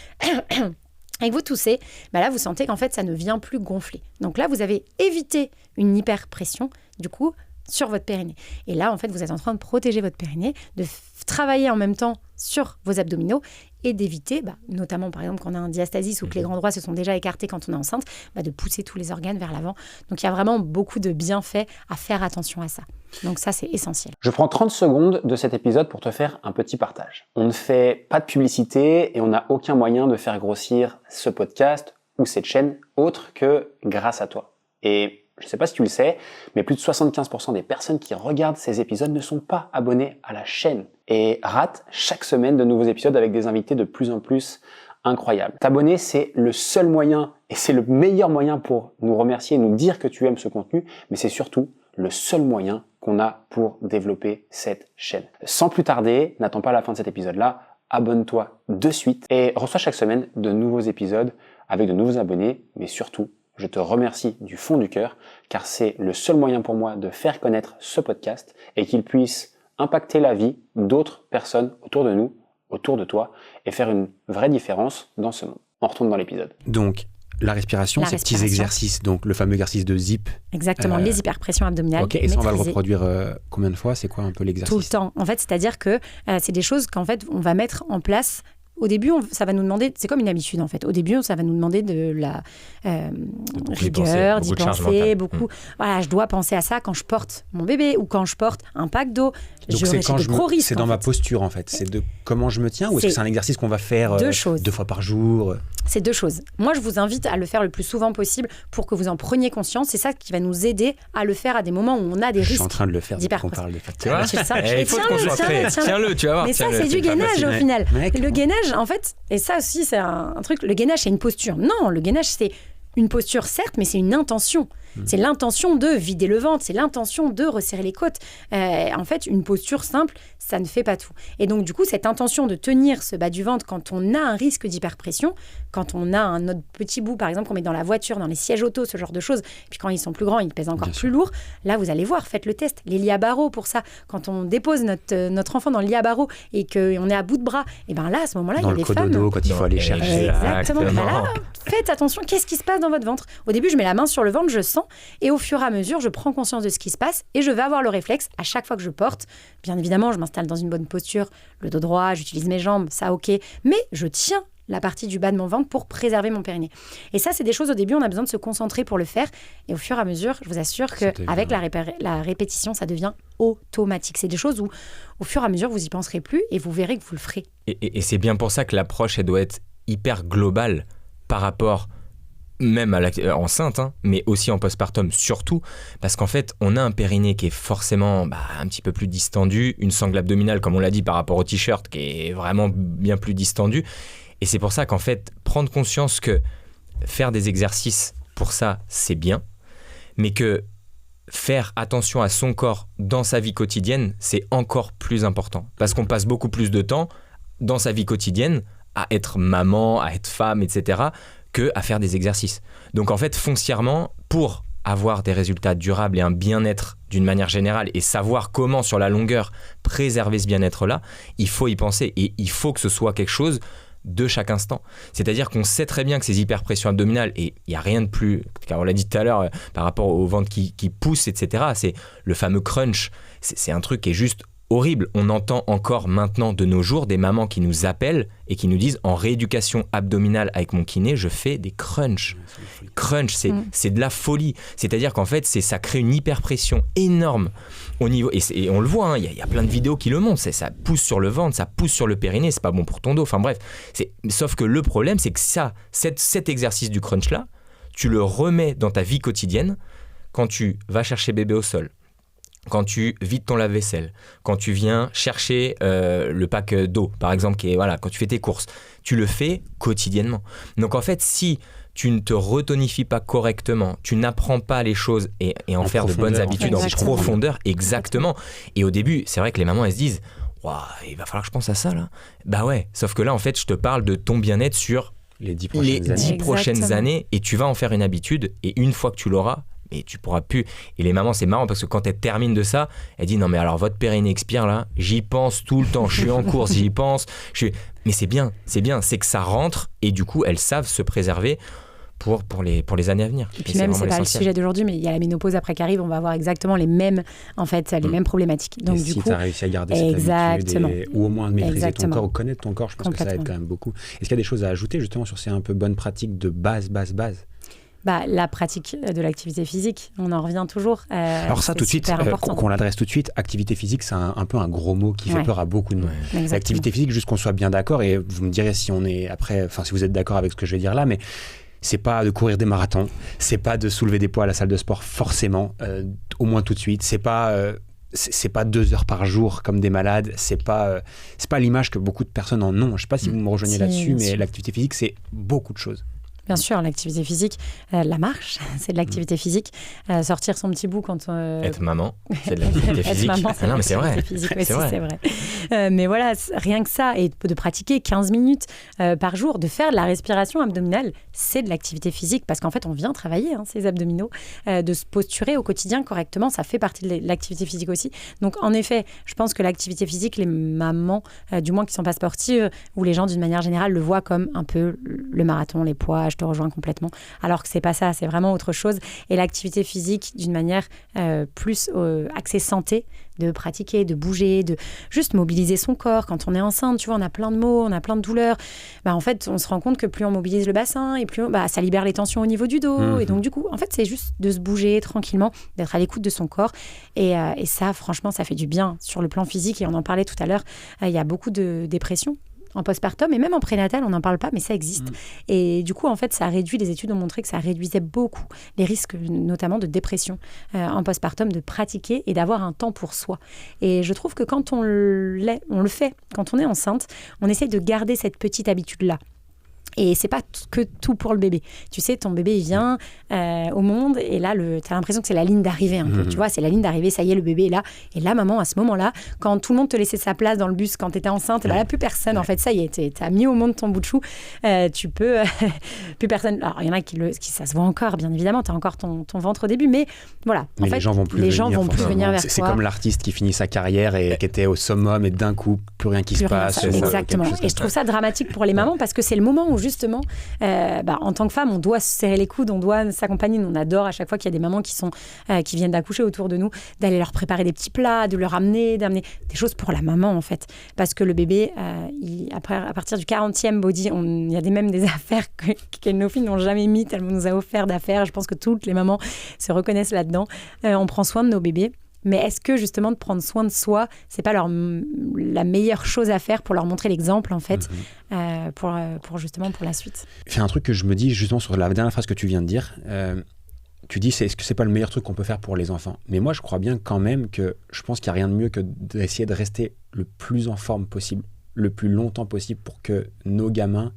et que vous toussez, là, vous sentez qu'en fait, ça ne vient plus gonfler. Donc là, vous avez évité une hyperpression. Du coup, sur votre périnée. Et là, en fait, vous êtes en train de protéger votre périnée, de travailler en même temps sur vos abdominaux et d'éviter, notamment par exemple quand on a un diastasis ou que les grands droits se sont déjà écartés quand on est enceinte, de pousser tous les organes vers l'avant. Donc il y a vraiment beaucoup de bienfaits à faire attention à ça. Donc ça, c'est essentiel. Je prends 30 secondes de cet épisode pour te faire un petit partage. On ne fait pas de publicité et on n'a aucun moyen de faire grossir ce podcast ou cette chaîne autre que grâce à toi. Et je ne sais pas si tu le sais, mais plus de 75% des personnes qui regardent ces épisodes ne sont pas abonnées à la chaîne et ratent chaque semaine de nouveaux épisodes avec des invités de plus en plus incroyables. T'abonner, c'est le seul moyen et c'est le meilleur moyen pour nous remercier et nous dire que tu aimes ce contenu, mais c'est surtout le seul moyen qu'on a pour développer cette chaîne. Sans plus tarder, n'attends pas la fin de cet épisode-là, abonne-toi de suite et reçois chaque semaine de nouveaux épisodes avec de nouveaux abonnés, mais surtout, je te remercie du fond du cœur car c'est le seul moyen pour moi de faire connaître ce podcast et qu'il puisse impacter la vie d'autres personnes autour de nous, autour de toi et faire une vraie différence dans ce monde. On retourne dans l'épisode. Donc, la respiration, ces petits exercices, donc le fameux exercice de zip. Exactement, les hyperpressions abdominales. Ok, et ça, on va le reproduire combien de fois? C'est quoi un peu l'exercice? Tout le temps. En fait, c'est-à-dire que c'est des choses qu'en fait, on va mettre en place. Au début, ça va nous demander, c'est comme une habitude en fait. Au début, ça va nous demander de la rigueur, d'y penser, beaucoup. Voilà, je dois penser à ça quand je porte mon bébé ou quand je porte un pack d'eau. Donc c'est dans ma posture en fait. C'est de comment je me tiens ou est-ce que c'est un exercice qu'on va faire 2 fois par jour? C'est 2 choses. Moi, je vous invite à le faire le plus souvent possible pour que vous en preniez conscience. C'est ça qui va nous aider à le faire à des moments où on a des risques. Je suis en train de le faire depuis qu'on parle de facteur. Il faut te concentrer. Tiens-le, tu vas voir. Mais ça, c'est du gainage au final. Le gainage, en fait, et ça aussi, c'est un truc. Le gainage, c'est une posture. Non, le gainage, c'est une posture, certes, mais c'est une intention. C'est l'intention de vider le ventre, c'est l'intention de resserrer les côtes. En fait, une posture simple, ça ne fait pas tout. Et donc, du coup, cette intention de tenir ce bas du ventre quand on a un risque d'hyperpression, quand on a un autre petit bout, par exemple, qu'on met dans la voiture, dans les sièges auto, ce genre de choses, puis quand ils sont plus grands, ils pèsent encore plus lourd. Là, vous allez voir, faites le test. Les lits à barreaux, pour ça, quand on dépose notre enfant dans le lit à barreaux et qu'on est à bout de bras, et bien là, à ce moment-là, il y a des femmes... Dans le cododo, quand il faut aller chercher. Exactement. Là, faites attention, qu'est-ce qui se passe dans votre ventre? Au début, je mets la main sur le ventre, je sens, et au fur et à mesure, je prends conscience de ce qui se passe et je vais avoir le réflexe à chaque fois que je porte. Bien évidemment, je m'installe dans une bonne posture, le dos droit, j'utilise mes jambes, ça ok, mais je tiens la partie du bas de mon ventre pour préserver mon périnée. Et ça, c'est des choses, au début, on a besoin de se concentrer pour le faire. Et au fur et à mesure, je vous assure qu'avec la répétition, ça devient automatique. C'est des choses où, au fur et à mesure, vous y penserez plus et vous verrez que vous le ferez. Et c'est bien pour ça que l'approche, elle doit être hyper globale par rapport même à enceinte, mais aussi en postpartum, surtout parce qu'en fait, on a un périnée qui est forcément un petit peu plus distendu, une sangle abdominale, comme on l'a dit, par rapport au t-shirt, qui est vraiment bien plus distendu. Et c'est pour ça qu'en fait, prendre conscience que faire des exercices pour ça, c'est bien, mais que faire attention à son corps dans sa vie quotidienne, c'est encore plus important. Parce qu'on passe beaucoup plus de temps dans sa vie quotidienne à être maman, à être femme, etc., que à faire des exercices. Donc en fait, foncièrement, pour avoir des résultats durables et un bien-être d'une manière générale et savoir comment, sur la longueur, préserver ce bien-être-là, il faut y penser et il faut que ce soit quelque chose de chaque instant. C'est-à-dire qu'on sait très bien que ces hyperpressions abdominales, et il n'y a rien de plus, car on l'a dit tout à l'heure, par rapport au ventre qui pousse, etc., c'est le fameux crunch. C'est un truc qui est juste horrible. On entend encore maintenant de nos jours des mamans qui nous appellent et qui nous disent en rééducation abdominale avec mon kiné, je fais des crunchs. Crunch, c'est de la folie. C'est-à-dire qu'en fait, ça crée une hyperpression énorme au niveau, et on le voit, il y a plein de vidéos qui le montrent, ça pousse sur le ventre, ça pousse sur le périnée, c'est pas bon pour ton dos. Enfin bref, sauf que le problème, c'est que cet exercice du crunch-là, tu le remets dans ta vie quotidienne quand tu vas chercher bébé au sol, quand tu vides ton lave-vaisselle, quand tu viens chercher le pack d'eau, par exemple, quand tu fais tes courses, tu le fais quotidiennement. Donc en fait, si tu ne te retonifies pas correctement, tu n'apprends pas les choses et en faire de bonnes habitudes en profondeur, exactement. Et au début, c'est vrai que les mamans, elles se disent « Waouh, il va falloir que je pense à ça, là ». Bah ouais, sauf que là, en fait, je te parle de ton bien-être sur les 10 prochaines années et tu vas en faire une habitude et une fois que tu l'auras, et tu pourras plus. Et les mamans, c'est marrant parce que quand elles terminent de ça, elles disent non mais alors votre périnée expire là, j'y pense tout le temps, je suis en course, j'y pense. Mais c'est bien, c'est que ça rentre et du coup elles savent se préserver pour les années à venir. Et puis même, c'est pas le sujet d'aujourd'hui, mais il y a la ménopause après qui arrive, on va avoir exactement les mêmes problématiques. Donc, si tu as réussi à garder cette habitude ou au moins maîtriser ton corps ou connaître ton corps, je pense que ça aide quand même beaucoup. Est-ce qu'il y a des choses à ajouter justement sur ces un peu bonnes pratiques de base? La pratique de l'activité physique, on en revient toujours. Alors ça, tout de suite, qu'on l'adresse tout de suite, activité physique, c'est un peu un gros mot qui fait peur à beaucoup de monde. L'activité physique, juste qu'on soit bien d'accord, et vous me direz si on est après, si vous êtes d'accord avec ce que je vais dire là, mais c'est pas de courir des marathons, c'est pas de soulever des poids à la salle de sport forcément, au moins tout de suite, c'est pas 2 heures par jour comme des malades, c'est pas l'image que beaucoup de personnes en ont. Je sais pas si vous me rejoignez là-dessus, mais l'activité physique, c'est beaucoup de choses. Bien sûr, l'activité physique, la marche, c'est de l'activité physique. Sortir son petit bout quand... Être maman, c'est de l'activité physique. Être maman, c'est non, mais c'est vrai. C'est vrai. Mais voilà, rien que ça, et de pratiquer 15 minutes par jour, de faire de la respiration abdominale, c'est de l'activité physique, parce qu'en fait, on vient travailler ces abdominaux, de se posturer au quotidien correctement, ça fait partie de l'activité physique aussi. Donc, en effet, je pense que l'activité physique, les mamans, du moins qui ne sont pas sportives, ou les gens d'une manière générale, le voient comme un peu le marathon, les poids. Je te rejoins complètement, alors que c'est pas ça, c'est vraiment autre chose. Et l'activité physique, d'une manière plus axée santé, de pratiquer, de bouger, de juste mobiliser son corps. Quand on est enceinte, tu vois, on a plein de maux, on a plein de douleurs. En fait, on se rend compte que plus on mobilise le bassin, et plus ça libère les tensions au niveau du dos. Et donc, du coup, en fait, c'est juste de se bouger tranquillement, d'être à l'écoute de son corps. Et ça, franchement, ça fait du bien sur le plan physique. Et on en parlait tout à l'heure, il y a beaucoup de dépression en postpartum, et même en prénatal, on n'en parle pas, mais ça existe. Et du coup, en fait, les études ont montré que ça réduisait beaucoup les risques, notamment de dépression en postpartum, de pratiquer et d'avoir un temps pour soi. Et je trouve que quand on le fait, quand on est enceinte, on essaye de garder cette petite habitude-là. Et c'est pas que tout pour le bébé. Tu sais, ton bébé, il vient au monde, et là, t'as l'impression que c'est la ligne d'arrivée un peu. Tu vois, c'est la ligne d'arrivée, ça y est, le bébé est là. Et là, maman, à ce moment-là, quand tout le monde te laissait sa place dans le bus quand t'étais enceinte, là, plus personne. En fait, ça y est, t'as mis au monde ton bout de chou. Tu peux... plus personne... Alors, il y en a qui ça se voit encore, bien évidemment. T'as encore ton ventre au début, mais voilà. Mais les gens vont plus venir vers toi. C'est comme l'artiste qui finit sa carrière et qui était au summum, et d'un coup, plus rien qui se passe. Exactement. Et je trouve ça dramatique pour les mamans, parce que c'est le moment où justement, en tant que femme, on doit se serrer les coudes, on doit s'accompagner. On adore à chaque fois qu'il y a des mamans qui viennent d'accoucher autour de nous, d'aller leur préparer des petits plats, de leur d'amener des choses pour la maman, en fait. Parce que le bébé, à partir du 40e body, il y a même des affaires que nos filles n'ont jamais mis, tellement on nous a offert d'affaires. Je pense que toutes les mamans se reconnaissent là-dedans. On prend soin de nos bébés. Mais est-ce que justement de prendre soin de soi, c'est pas la meilleure chose à faire pour leur montrer l'exemple, en fait, pour la suite? C'est un truc que je me dis justement sur la dernière phrase que tu viens de dire. Tu dis, est-ce que c'est pas le meilleur truc qu'on peut faire pour les enfants? Mais moi, je crois bien quand même que je pense qu'il n'y a rien de mieux que d'essayer de rester le plus en forme possible, le plus longtemps possible, pour que nos gamins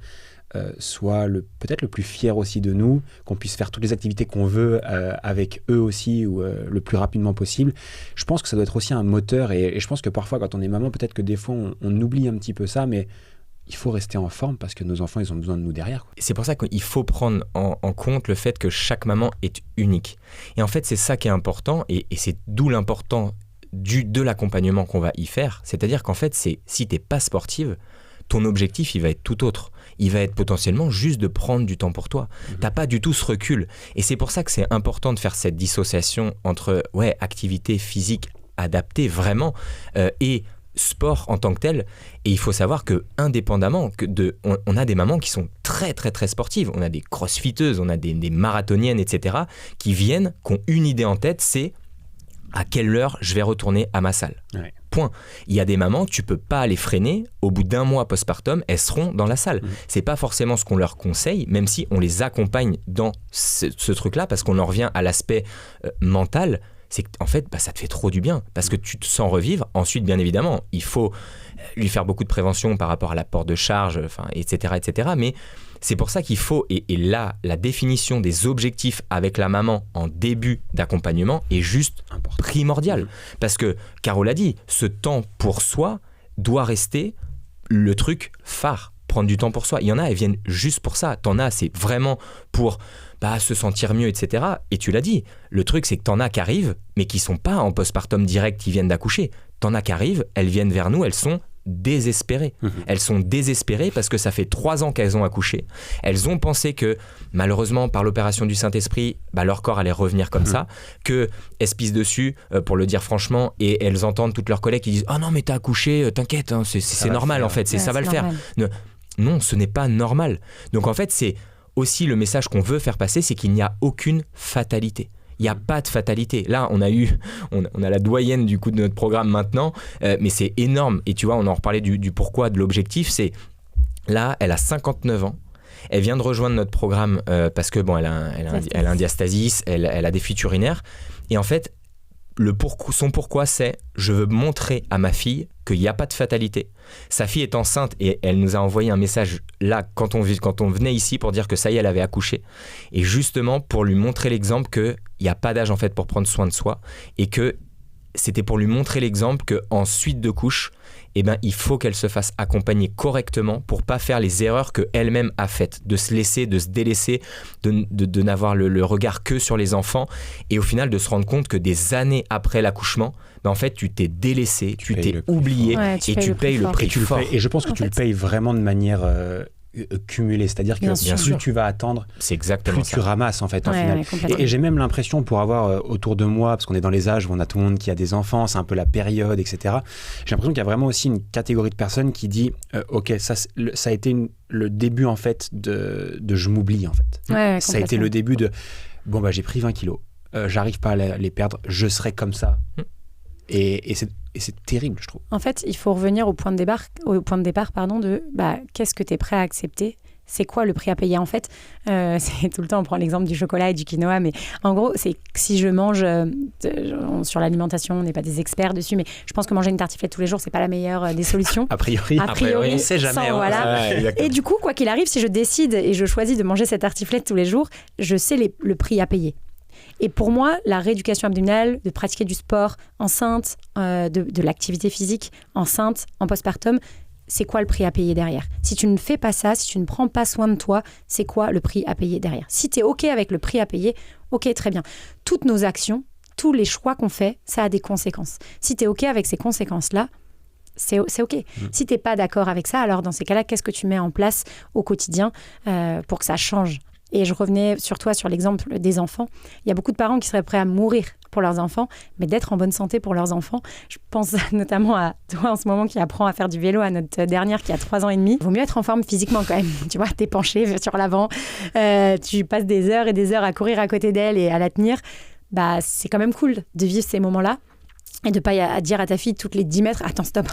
soient peut-être le plus fiers aussi de nous, qu'on puisse faire toutes les activités qu'on veut avec eux aussi, ou le plus rapidement possible. Je pense que ça doit être aussi un moteur, et je pense que parfois quand on est maman, peut-être que des fois on oublie un petit peu ça, mais il faut rester en forme parce que nos enfants, ils ont besoin de nous derrière, quoi. C'est pour ça qu'il faut prendre en compte le fait que chaque maman est unique. Et en fait, c'est ça qui est important, et c'est d'où l'important de l'accompagnement qu'on va y faire. C'est-à-dire qu'en fait, si t'es pas sportive, ton objectif, il va être tout autre. Il va être potentiellement juste de prendre du temps pour toi. T'as pas du tout ce recul. Et c'est pour ça que c'est important de faire cette dissociation entre activité physique adaptée vraiment et sport en tant que tel. Et il faut savoir que indépendamment on a des mamans qui sont très très très sportives. On a des crossfiteuses, on a des marathoniennes, etc. qui ont une idée en tête, c'est à quelle heure je vais retourner à ma salle. Ouais. Point. Il y a des mamans, tu peux pas les freiner. Au bout d'1 mois postpartum, elles seront dans la salle. C'est pas forcément ce qu'on leur conseille, même si on les accompagne dans ce truc-là, parce qu'on en revient à l'aspect mental. C'est qu'en fait, ça te fait trop du bien, parce que tu te sens revivre. Ensuite, bien évidemment, il faut lui faire beaucoup de prévention par rapport à l'apport de charge, etc., etc. Mais c'est pour ça qu'il faut, et là, la définition des objectifs avec la maman en début d'accompagnement est juste primordiale. Parce que, Caro l'a dit, ce temps pour soi doit rester le truc phare. Prendre du temps pour soi. Il y en a, elles viennent juste pour ça. T'en as, c'est vraiment pour se sentir mieux, etc. Et tu l'as dit, le truc, c'est que t'en as qui arrivent, mais qui sont pas en postpartum direct, qui viennent d'accoucher. T'en as qui arrivent, elles viennent vers nous, elles sont désespérées. Elles sont désespérées parce que ça fait 3 ans qu'elles ont accouché. Elles ont pensé que, malheureusement, par l'opération du Saint-Esprit, leur corps allait revenir comme ça, qu'elles se pissent dessus, pour le dire franchement, et elles entendent toutes leurs collègues qui disent « Ah non, mais t'as accouché, t'inquiète, hein, c'est normal en fait, ça va le faire. » Non, ce n'est pas normal. Donc en fait, c'est aussi le message qu'on veut faire passer, c'est qu'il n'y a aucune fatalité. Il n'y a pas de fatalité. Là, on a la doyenne du coup de notre programme maintenant, mais c'est énorme. Et tu vois, on en reparlait du pourquoi, de l'objectif. C'est là, elle a 59 ans. Elle vient de rejoindre notre programme parce que elle a un diastasis, elle a des fuites urinaires. Et en fait, son pourquoi, c'est je veux montrer à ma fille qu'il n'y a pas de fatalité. Sa fille est enceinte et elle nous a envoyé un message là quand on venait ici pour dire que ça y est, elle avait accouché. Et justement pour lui montrer l'exemple qu'il n'y a pas d'âge en fait pour prendre soin de soi et que c'était pour lui montrer l'exemple qu'en suite de couche, il faut qu'elle se fasse accompagner correctement pour pas faire les erreurs qu'elle-même a faites, de se laisser, de se délaisser, de n'avoir le regard que sur les enfants et au final de se rendre compte que des années après l'accouchement, en fait tu t'es délaissé, tu t'es oublié et tu payes le prix fort. Et je pense que tu le payes vraiment de manière cumulée, c'est-à-dire que plus tu vas attendre, c'est exactement plus ça. Tu ramasses en fait en final. Et j'ai même l'impression pour avoir autour de moi, parce qu'on est dans les âges où on a tout le monde qui a des enfants, c'est un peu la période, etc. J'ai l'impression qu'il y a vraiment aussi une catégorie de personnes qui dit ok, ça a été le début en fait de je m'oublie en fait. Ça a été le début de j'ai pris 20 kilos, j'arrive pas à les perdre, je serai comme ça. Et c'est terrible, je trouve. En fait, il faut revenir au point de départ, de qu'est-ce que tu es prêt à accepter ? C'est quoi le prix à payer ? En fait, c'est tout le temps, on prend l'exemple du chocolat et du quinoa, mais en gros, c'est que si je mange, sur l'alimentation, on n'est pas des experts dessus, mais je pense que manger une tartiflette tous les jours, c'est pas la meilleure des solutions. A priori, on sait jamais. Voilà. Et du coup, quoi qu'il arrive, si je décide et je choisis de manger cette tartiflette tous les jours, je sais le prix à payer. Et pour moi, la rééducation abdominale, de pratiquer du sport enceinte, de l'activité physique enceinte, en postpartum, c'est quoi le prix à payer derrière ? Si tu ne fais pas ça, si tu ne prends pas soin de toi, c'est quoi le prix à payer derrière ? Si tu es OK avec le prix à payer, OK, très bien. Toutes nos actions, tous les choix qu'on fait, ça a des conséquences. Si tu es OK avec ces conséquences-là, c'est OK. Si tu n'es pas d'accord avec ça, alors dans ces cas-là, qu'est-ce que tu mets en place au quotidien pour que ça change ? Et je revenais sur l'exemple des enfants. Il y a beaucoup de parents qui seraient prêts à mourir pour leurs enfants, mais d'être en bonne santé pour leurs enfants. Je pense notamment à toi en ce moment qui apprends à faire du vélo, à notre dernière qui a 3 ans et demi. Il vaut mieux être en forme physiquement quand même. Tu vois, t'es penché sur l'avant, tu passes des heures et des heures à courir à côté d'elle et à la tenir. C'est quand même cool de vivre ces moments-là. Et de pas dire à ta fille toutes les 10 mètres, attends, stop,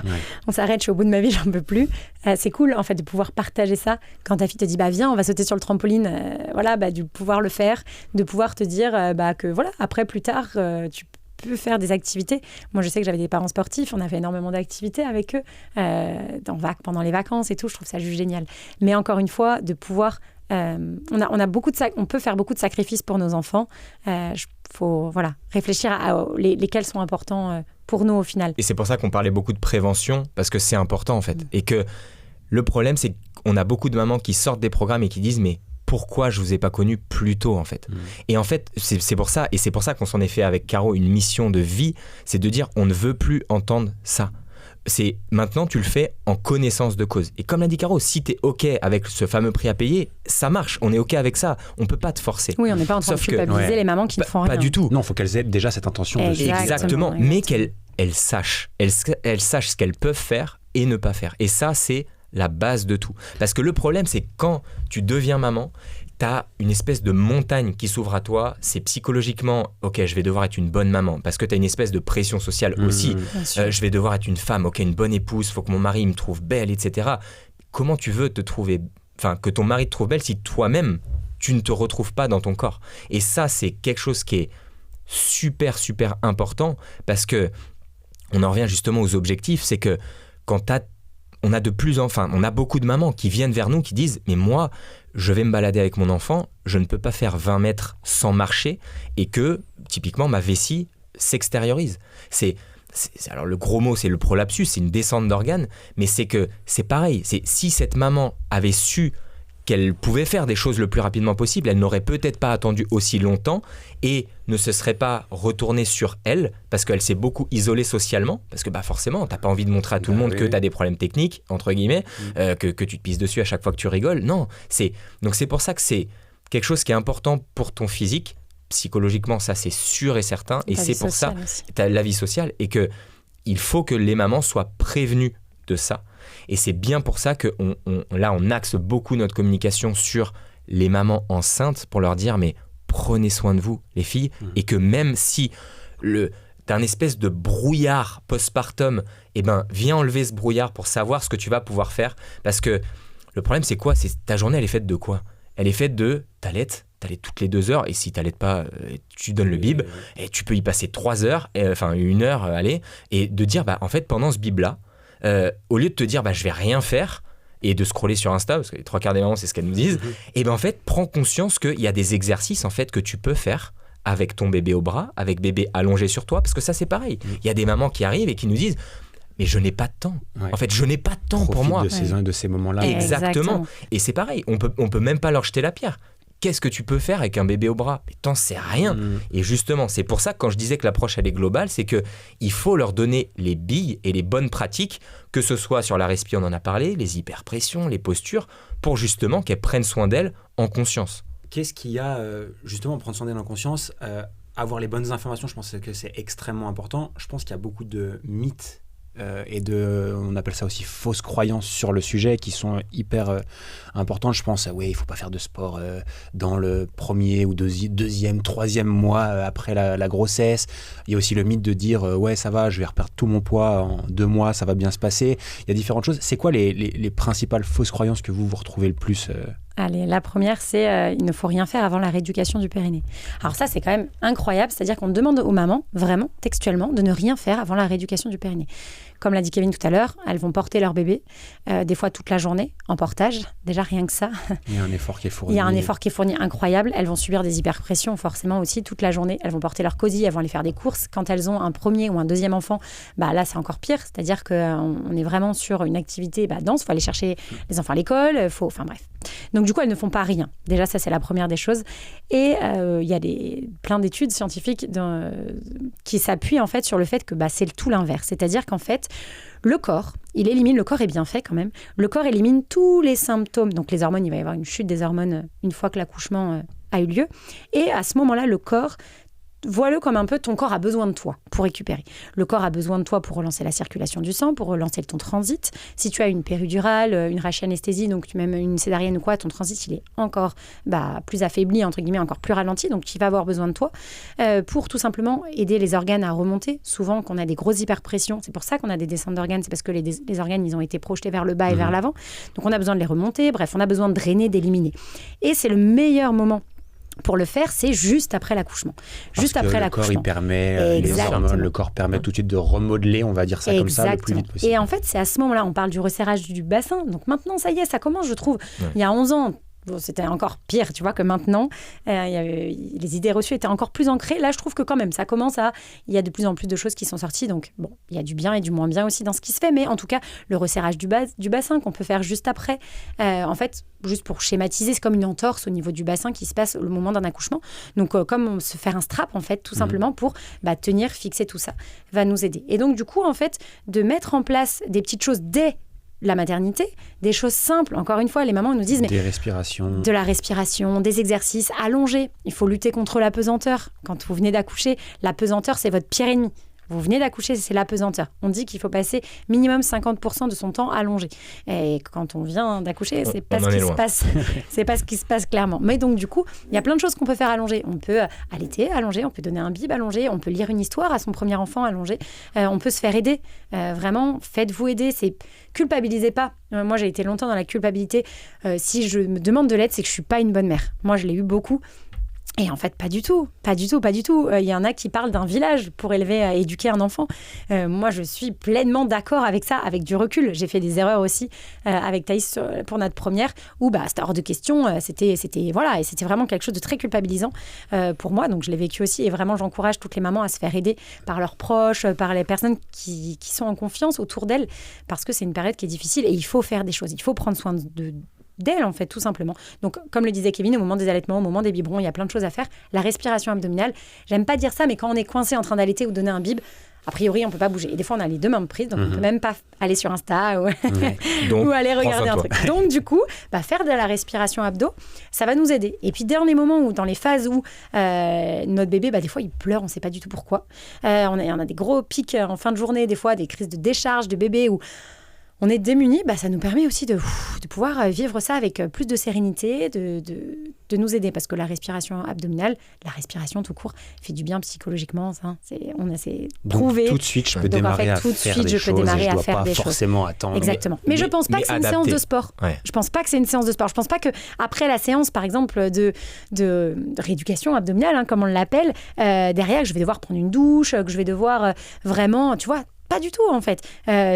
on s'arrête, je suis au bout de ma vie, j'en peux plus. C'est cool, en fait, de pouvoir partager ça. Quand ta fille te dit, viens, on va sauter sur le trampoline, de pouvoir le faire, de pouvoir te dire que, après, plus tard, tu peux faire des activités. Moi, je sais que j'avais des parents sportifs, on a fait énormément d'activités avec eux, pendant les vacances et tout, je trouve ça juste génial. Mais encore une fois, de pouvoir... on peut faire beaucoup de sacrifices pour nos enfants. Faut réfléchir à lesquels sont importants pour nous au final. Et c'est pour ça qu'on parlait beaucoup de prévention, parce que c'est important en fait. Et que le problème, c'est qu'on a beaucoup de mamans qui sortent des programmes et qui disent mais pourquoi je vous ai pas connu plus tôt en fait. Et en fait, c'est pour ça, et c'est pour ça qu'on s'en est fait avec Caro une mission de vie, c'est de dire on ne veut plus entendre ça. C'est maintenant tu le fais en connaissance de cause. Et comme l'a dit Caro, si tu es OK avec ce fameux prix à payer, ça marche, on est OK avec ça, on peut pas te forcer. Oui, on n'est pas en train de culpabiliser les mamans qui ne font rien. Pas du tout. Non, il faut qu'elles aient déjà cette intention. Exactement. Mais qu'elles sachent ce qu'elles peuvent faire et ne pas faire. Et ça, c'est la base de tout. Parce que le problème, c'est quand tu deviens maman, t'as une espèce de montagne qui s'ouvre à toi, c'est psychologiquement, ok, je vais devoir être une bonne maman, parce que t'as une espèce de pression sociale aussi. Je vais devoir être une femme, ok, une bonne épouse, faut que mon mari me trouve belle, etc. Comment tu veux que ton mari te trouve belle si toi-même, tu ne te retrouves pas dans ton corps ? Et ça, c'est quelque chose qui est super, super important, parce que on en revient justement aux objectifs, c'est que quand on a beaucoup de mamans qui viennent vers nous, qui disent « Mais moi, je vais me balader avec mon enfant, je ne peux pas faire 20 mètres sans marcher et que, typiquement, ma vessie s'extériorise. » Alors, le gros mot, c'est le prolapsus, c'est une descente d'organes, mais c'est que c'est pareil. Si cette maman avait su qu'elle pouvait faire des choses le plus rapidement possible. Elle n'aurait peut-être pas attendu aussi longtemps et ne se serait pas retournée sur elle parce qu'elle s'est beaucoup isolée socialement. Parce que forcément, t'as pas envie de montrer à tout le monde que t'as des problèmes techniques, entre guillemets, que tu te pisses dessus à chaque fois que tu rigoles. Non, donc c'est pour ça que c'est quelque chose qui est important pour ton physique. Psychologiquement, ça c'est sûr et certain. Et c'est pour ça, t'as la vie sociale et qu'il faut que les mamans soient prévenues de ça. Et c'est bien pour ça qu'on on axe beaucoup notre communication sur les mamans enceintes pour leur dire mais prenez soin de vous les filles et que même si t'as un espèce de brouillard postpartum, viens enlever ce brouillard pour savoir ce que tu vas pouvoir faire parce que le problème c'est quoi ? C'est ta journée elle est faite de quoi ? Elle est faite de t'allaites toutes les 2 heures et si t'allaites pas tu donnes le bib et tu peux y passer 3 heures, 1 heure allez et de dire en fait pendant ce bib là au lieu de te dire je vais rien faire et de scroller sur Insta parce que les 3/4 des mamans c'est ce qu'elles nous disent et en fait prends conscience qu'il y a des exercices en fait que tu peux faire avec ton bébé au bras, avec bébé allongé sur toi parce que ça c'est pareil, il y a des mamans qui arrivent et qui nous disent mais je n'ai pas de temps. En fait, je n'ai pas de temps pour moi. De ces moments-là. Exactement. Et c'est pareil, on peut même pas leur jeter la pierre. Qu'est-ce que tu peux faire avec un bébé au bras ? Mais t'en sais rien. Et justement, c'est pour ça que quand je disais que l'approche elle est globale, c'est que il faut leur donner les billes et les bonnes pratiques, que ce soit sur la respi, on en a parlé, les hyperpressions, les postures, pour justement qu'elles prennent soin d'elles en conscience. Qu'est-ce qu'il y a justement prendre soin d'elles en conscience avoir les bonnes informations, je pense que c'est extrêmement important. Je pense qu'il y a beaucoup de mythes on appelle ça aussi fausses croyances sur le sujet qui sont hyper importantes. Je pense il faut pas faire de sport dans le premier ou deuxième, troisième mois après la grossesse. Il y a aussi le mythe de dire ça va, je vais reperdre tout mon poids en 2 mois, ça va bien se passer. Il y a différentes choses. C'est quoi les principales fausses croyances que vous retrouvez le plus Allez, la première, c'est il ne faut rien faire avant la rééducation du périnée. Alors ça, c'est quand même incroyable, c'est-à-dire qu'on demande aux mamans, vraiment, textuellement, de ne rien faire avant la rééducation du périnée. Comme l'a dit Kevin tout à l'heure, elles vont porter leur bébé, des fois toute la journée, en portage, déjà rien que ça. Il y a un effort qui est fourni. Il y a un effort qui est fourni incroyable. Elles vont subir des hyperpressions, forcément aussi, toute la journée. Elles vont porter leur cosy, elles vont aller faire des courses. Quand elles ont un premier ou un deuxième enfant, là, c'est encore pire, c'est-à-dire qu'on est vraiment sur une activité dense, il faut aller chercher les enfants à l'école, enfin bref. Donc du coup, elles ne font pas rien. Déjà, ça, c'est la première des choses. Et il y a plein d'études scientifiques qui s'appuient en fait sur le fait que c'est tout l'inverse. C'est-à-dire qu'en fait, le corps est bien fait quand même. Le corps élimine tous les symptômes. Donc les hormones, il va y avoir une chute des hormones une fois que l'accouchement a eu lieu. Et à ce moment-là, le corps... Vois-le comme un peu, ton corps a besoin de toi pour récupérer. Le corps a besoin de toi pour relancer la circulation du sang, pour relancer ton transit. Si tu as une péridurale, une rachianesthésie, donc même une césarienne ou quoi, ton transit, il est encore plus affaibli, entre guillemets, encore plus ralenti. Donc, il va avoir besoin de toi pour tout simplement aider les organes à remonter. Souvent, quand on a des grosses hyperpressions, c'est pour ça qu'on a des descentes d'organes, c'est parce que les organes, ils ont été projetés vers le bas et vers l'avant. Donc, on a besoin de les remonter. Bref, on a besoin de drainer, d'éliminer. Et c'est le meilleur moment pour le faire, c'est juste après l'accouchement. Juste après l'accouchement. Le corps, il permet, les hormones, le corps permet tout de suite de remodeler, on va dire ça comme ça, le plus vite possible. Et en fait, c'est à ce moment-là, on parle du resserrage du bassin. Donc maintenant, ça y est, ça commence, je trouve. Ouais. Il y a 11 ans, c'était encore pire, tu vois, que maintenant. Les idées reçues étaient encore plus ancrées. Là, je trouve que quand même, ça commence à... Il y a de plus en plus de choses qui sont sorties. Donc, bon, il y a du bien et du moins bien aussi dans ce qui se fait. Mais en tout cas, le resserrage du bassin qu'on peut faire juste après, en fait, juste pour schématiser, c'est comme une entorse au niveau du bassin qui se passe au moment d'un accouchement. Donc, comme se faire un strap, en fait, tout simplement pour tenir, fixer tout ça, va nous aider. Et donc, du coup, en fait, de mettre en place des petites choses dès la maternité, des choses simples. Encore une fois, les mamans nous disent des respirations, de la respiration, des exercices allongés. Il faut lutter contre la pesanteur. Quand vous venez d'accoucher, la pesanteur, c'est votre pire ennemi. Vous venez d'accoucher, c'est la pesanteur. On dit qu'il faut passer minimum 50% de son temps allongé. Et quand on vient d'accoucher, c'est pas ce qui se passe. C'est pas ce qui se passe clairement. Mais donc du coup, il y a plein de choses qu'on peut faire allongé. On peut allaiter allongé, on peut donner un bib allongé, on peut lire une histoire à son premier enfant allongé. On peut se faire aider. Vraiment, faites-vous aider. Culpabilisez pas. Moi, j'ai été longtemps dans la culpabilité. Si je me demande de l'aide, c'est que je suis pas une bonne mère. Moi, je l'ai eu beaucoup. Et en fait, pas du tout. Il y en a qui parlent d'un village pour éduquer un enfant. Moi, je suis pleinement d'accord avec ça, avec du recul. J'ai fait des erreurs aussi avec Thaïs pour notre première, où c'était hors de question. C'était vraiment quelque chose de très culpabilisant pour moi. Donc, je l'ai vécu aussi. Et vraiment, j'encourage toutes les mamans à se faire aider par leurs proches, par les personnes qui sont en confiance autour d'elles, parce que c'est une période qui est difficile et il faut faire des choses. Il faut prendre soin d'elle, en fait, tout simplement. Donc, comme le disait Kevin, au moment des allaitements, au moment des biberons, il y a plein de choses à faire. La respiration abdominale, j'aime pas dire ça, mais quand on est coincé en train d'allaiter ou donner un bib, a priori, on peut pas bouger. Et des fois, on a les deux mains prises, donc on peut même pas aller sur Insta ou, Donc, ou aller regarder un prends soin de truc. Donc, du coup, faire de la respiration abdo, ça va nous aider. Et puis, dans les moments où, dans les phases où notre bébé, des fois, il pleure, on sait pas du tout pourquoi. On a des gros pics en fin de journée, des fois, des crises de décharge de bébé où on est démunis, ça nous permet aussi de pouvoir vivre ça avec plus de sérénité, de nous aider. Parce que la respiration abdominale, la respiration tout court, fait du bien psychologiquement. Ça, on a prouvé. Donc, tout de suite, je peux démarrer à faire des choses. Je dois pas forcément attendre. Exactement. Mais je pense pas que c'est une séance de sport. Ouais. Je pense pas que c'est une séance de sport. Je pense pas qu'après la séance, par exemple, de rééducation abdominale, comme on l'appelle, derrière, je vais devoir prendre une douche, que je vais devoir vraiment, tu vois, pas du tout en fait.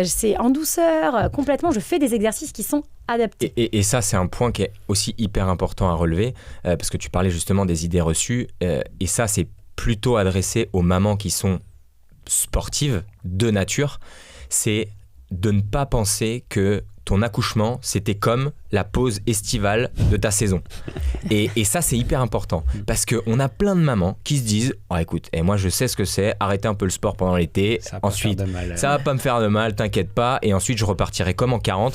C'est en douceur, complètement. Je fais des exercices qui sont adaptés. Et ça, c'est un point qui est aussi hyper important à relever parce que tu parlais justement des idées reçues et ça, c'est plutôt adressé aux mamans qui sont sportives de nature. C'est de ne pas penser que ton accouchement, c'était comme la pause estivale de ta saison. Et ça, c'est hyper important. Parce qu'on a plein de mamans qui se disent « Oh, écoute, moi, je sais ce que c'est, arrêter un peu le sport pendant l'été. Ensuite, ça va pas me faire de mal, t'inquiète pas. Et ensuite, je repartirai comme en 40. »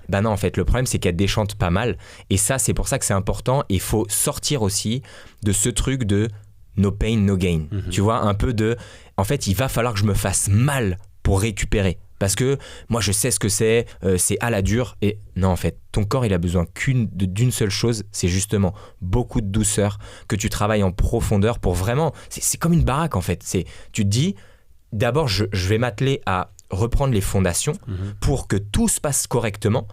Non, en fait, le problème, c'est qu'elle déchante pas mal. Et ça, c'est pour ça que c'est important. Il faut sortir aussi de ce truc de « no pain, no gain ». Tu vois, un peu de « En fait, il va falloir que je me fasse mal pour récupérer. » Parce que moi, je sais ce que c'est à la dure. Et non, en fait, ton corps, il a besoin d'une seule chose, c'est justement beaucoup de douceur, que tu travailles en profondeur pour vraiment... C'est comme une baraque, en fait. Tu te dis, d'abord, je vais m'atteler à reprendre les fondations pour que tout se passe correctement,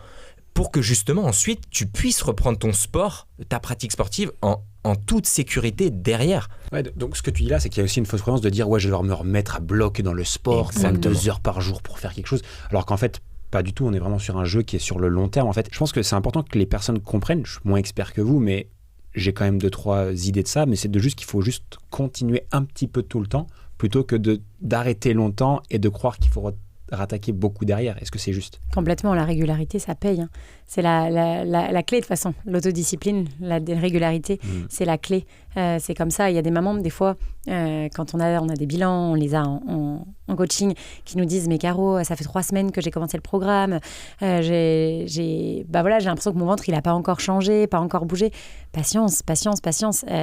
pour que justement, ensuite, tu puisses reprendre ton sport, ta pratique sportive en toute sécurité derrière. Ouais, donc ce que tu dis là, c'est qu'il y a aussi une fausse croyance de dire ouais, je vais devoir me remettre à bloc dans le sport 2 heures par jour pour faire quelque chose, alors qu'en fait pas du tout, on est vraiment sur un jeu qui est sur le long terme. En fait, je pense que c'est important que les personnes comprennent. Je suis moins expert que vous, mais j'ai quand même 2-3 idées de ça, mais c'est qu'il faut juste continuer un petit peu tout le temps plutôt que d'arrêter longtemps et de croire qu'il faut rattaquer beaucoup derrière. Est-ce que c'est juste ? Complètement, la régularité, ça paye. C'est la clé de toute façon. L'autodiscipline, la régularité, c'est la clé. C'est comme ça. Il y a des mamans, des fois, quand on a des bilans, on les a en coaching, qui nous disent « Mais Caro, ça fait 3 semaines que j'ai commencé le programme. J'ai l'impression que mon ventre, il n'a pas encore changé, pas encore bougé. » Patience.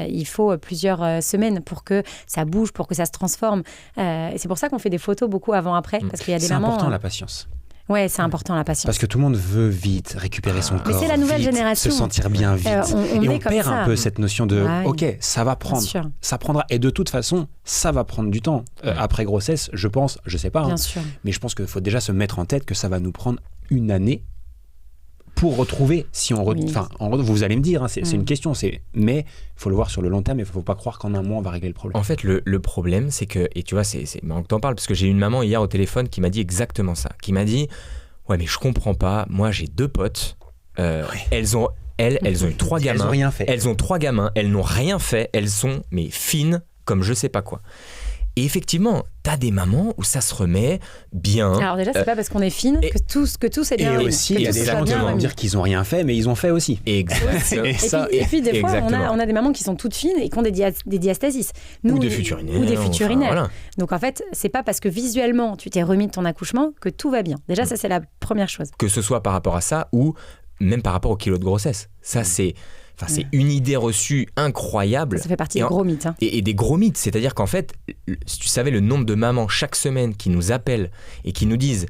Il faut plusieurs semaines pour que ça bouge, pour que ça se transforme. Et c'est pour ça qu'on fait des photos beaucoup avant-après. Parce qu'il y a des mamans... C'est important, la patience. Ouais, c'est important la patience. Parce que tout le monde veut vite récupérer son corps, mais c'est la nouvelle génération. Se sentir bien vite. Et on perd un peu cette notion de ok, ça va prendre, ça prendra. Et de toute façon, ça va prendre du temps. Après grossesse, je pense, je sais pas, bien sûr. Mais je pense qu'il faut déjà se mettre en tête que ça va nous prendre 1 année pour retrouver, si on vous allez me dire, c'est une question, mais il faut le voir sur le long terme, il ne faut pas croire qu'en 1 mois on va régler le problème. En fait, le problème, c'est que, et tu vois, c'est marrant que t'en parles, parce que j'ai eu une maman hier au téléphone qui m'a dit exactement ça, qui m'a dit, ouais, mais je comprends pas, moi j'ai 2 potes, elles ont eu 3 gamins, elles ont rien fait. Elles ont 3 gamins, elles n'ont rien fait, elles sont mais fines comme je sais pas quoi. Et effectivement, t'as des mamans où ça se remet bien. Alors déjà, c'est pas parce qu'on est fine que tout c'est bien. Et aussi, il y a des gens qui vont dire qu'ils ont rien fait, mais ils ont fait aussi. Exactement. et puis des fois, on a des mamans qui sont toutes fines et qui ont des diastasis. Ou des futur urinaires. Voilà. Donc en fait, c'est pas parce que visuellement, tu t'es remis de ton accouchement que tout va bien. Déjà, ça, c'est la première chose. Que ce soit par rapport à ça ou même par rapport au kilo de grossesse. Ça, c'est une idée reçue incroyable. Ça fait partie des gros mythes. Et des gros mythes. C'est-à-dire qu'en fait, si tu savais le nombre de mamans chaque semaine qui nous appellent et qui nous disent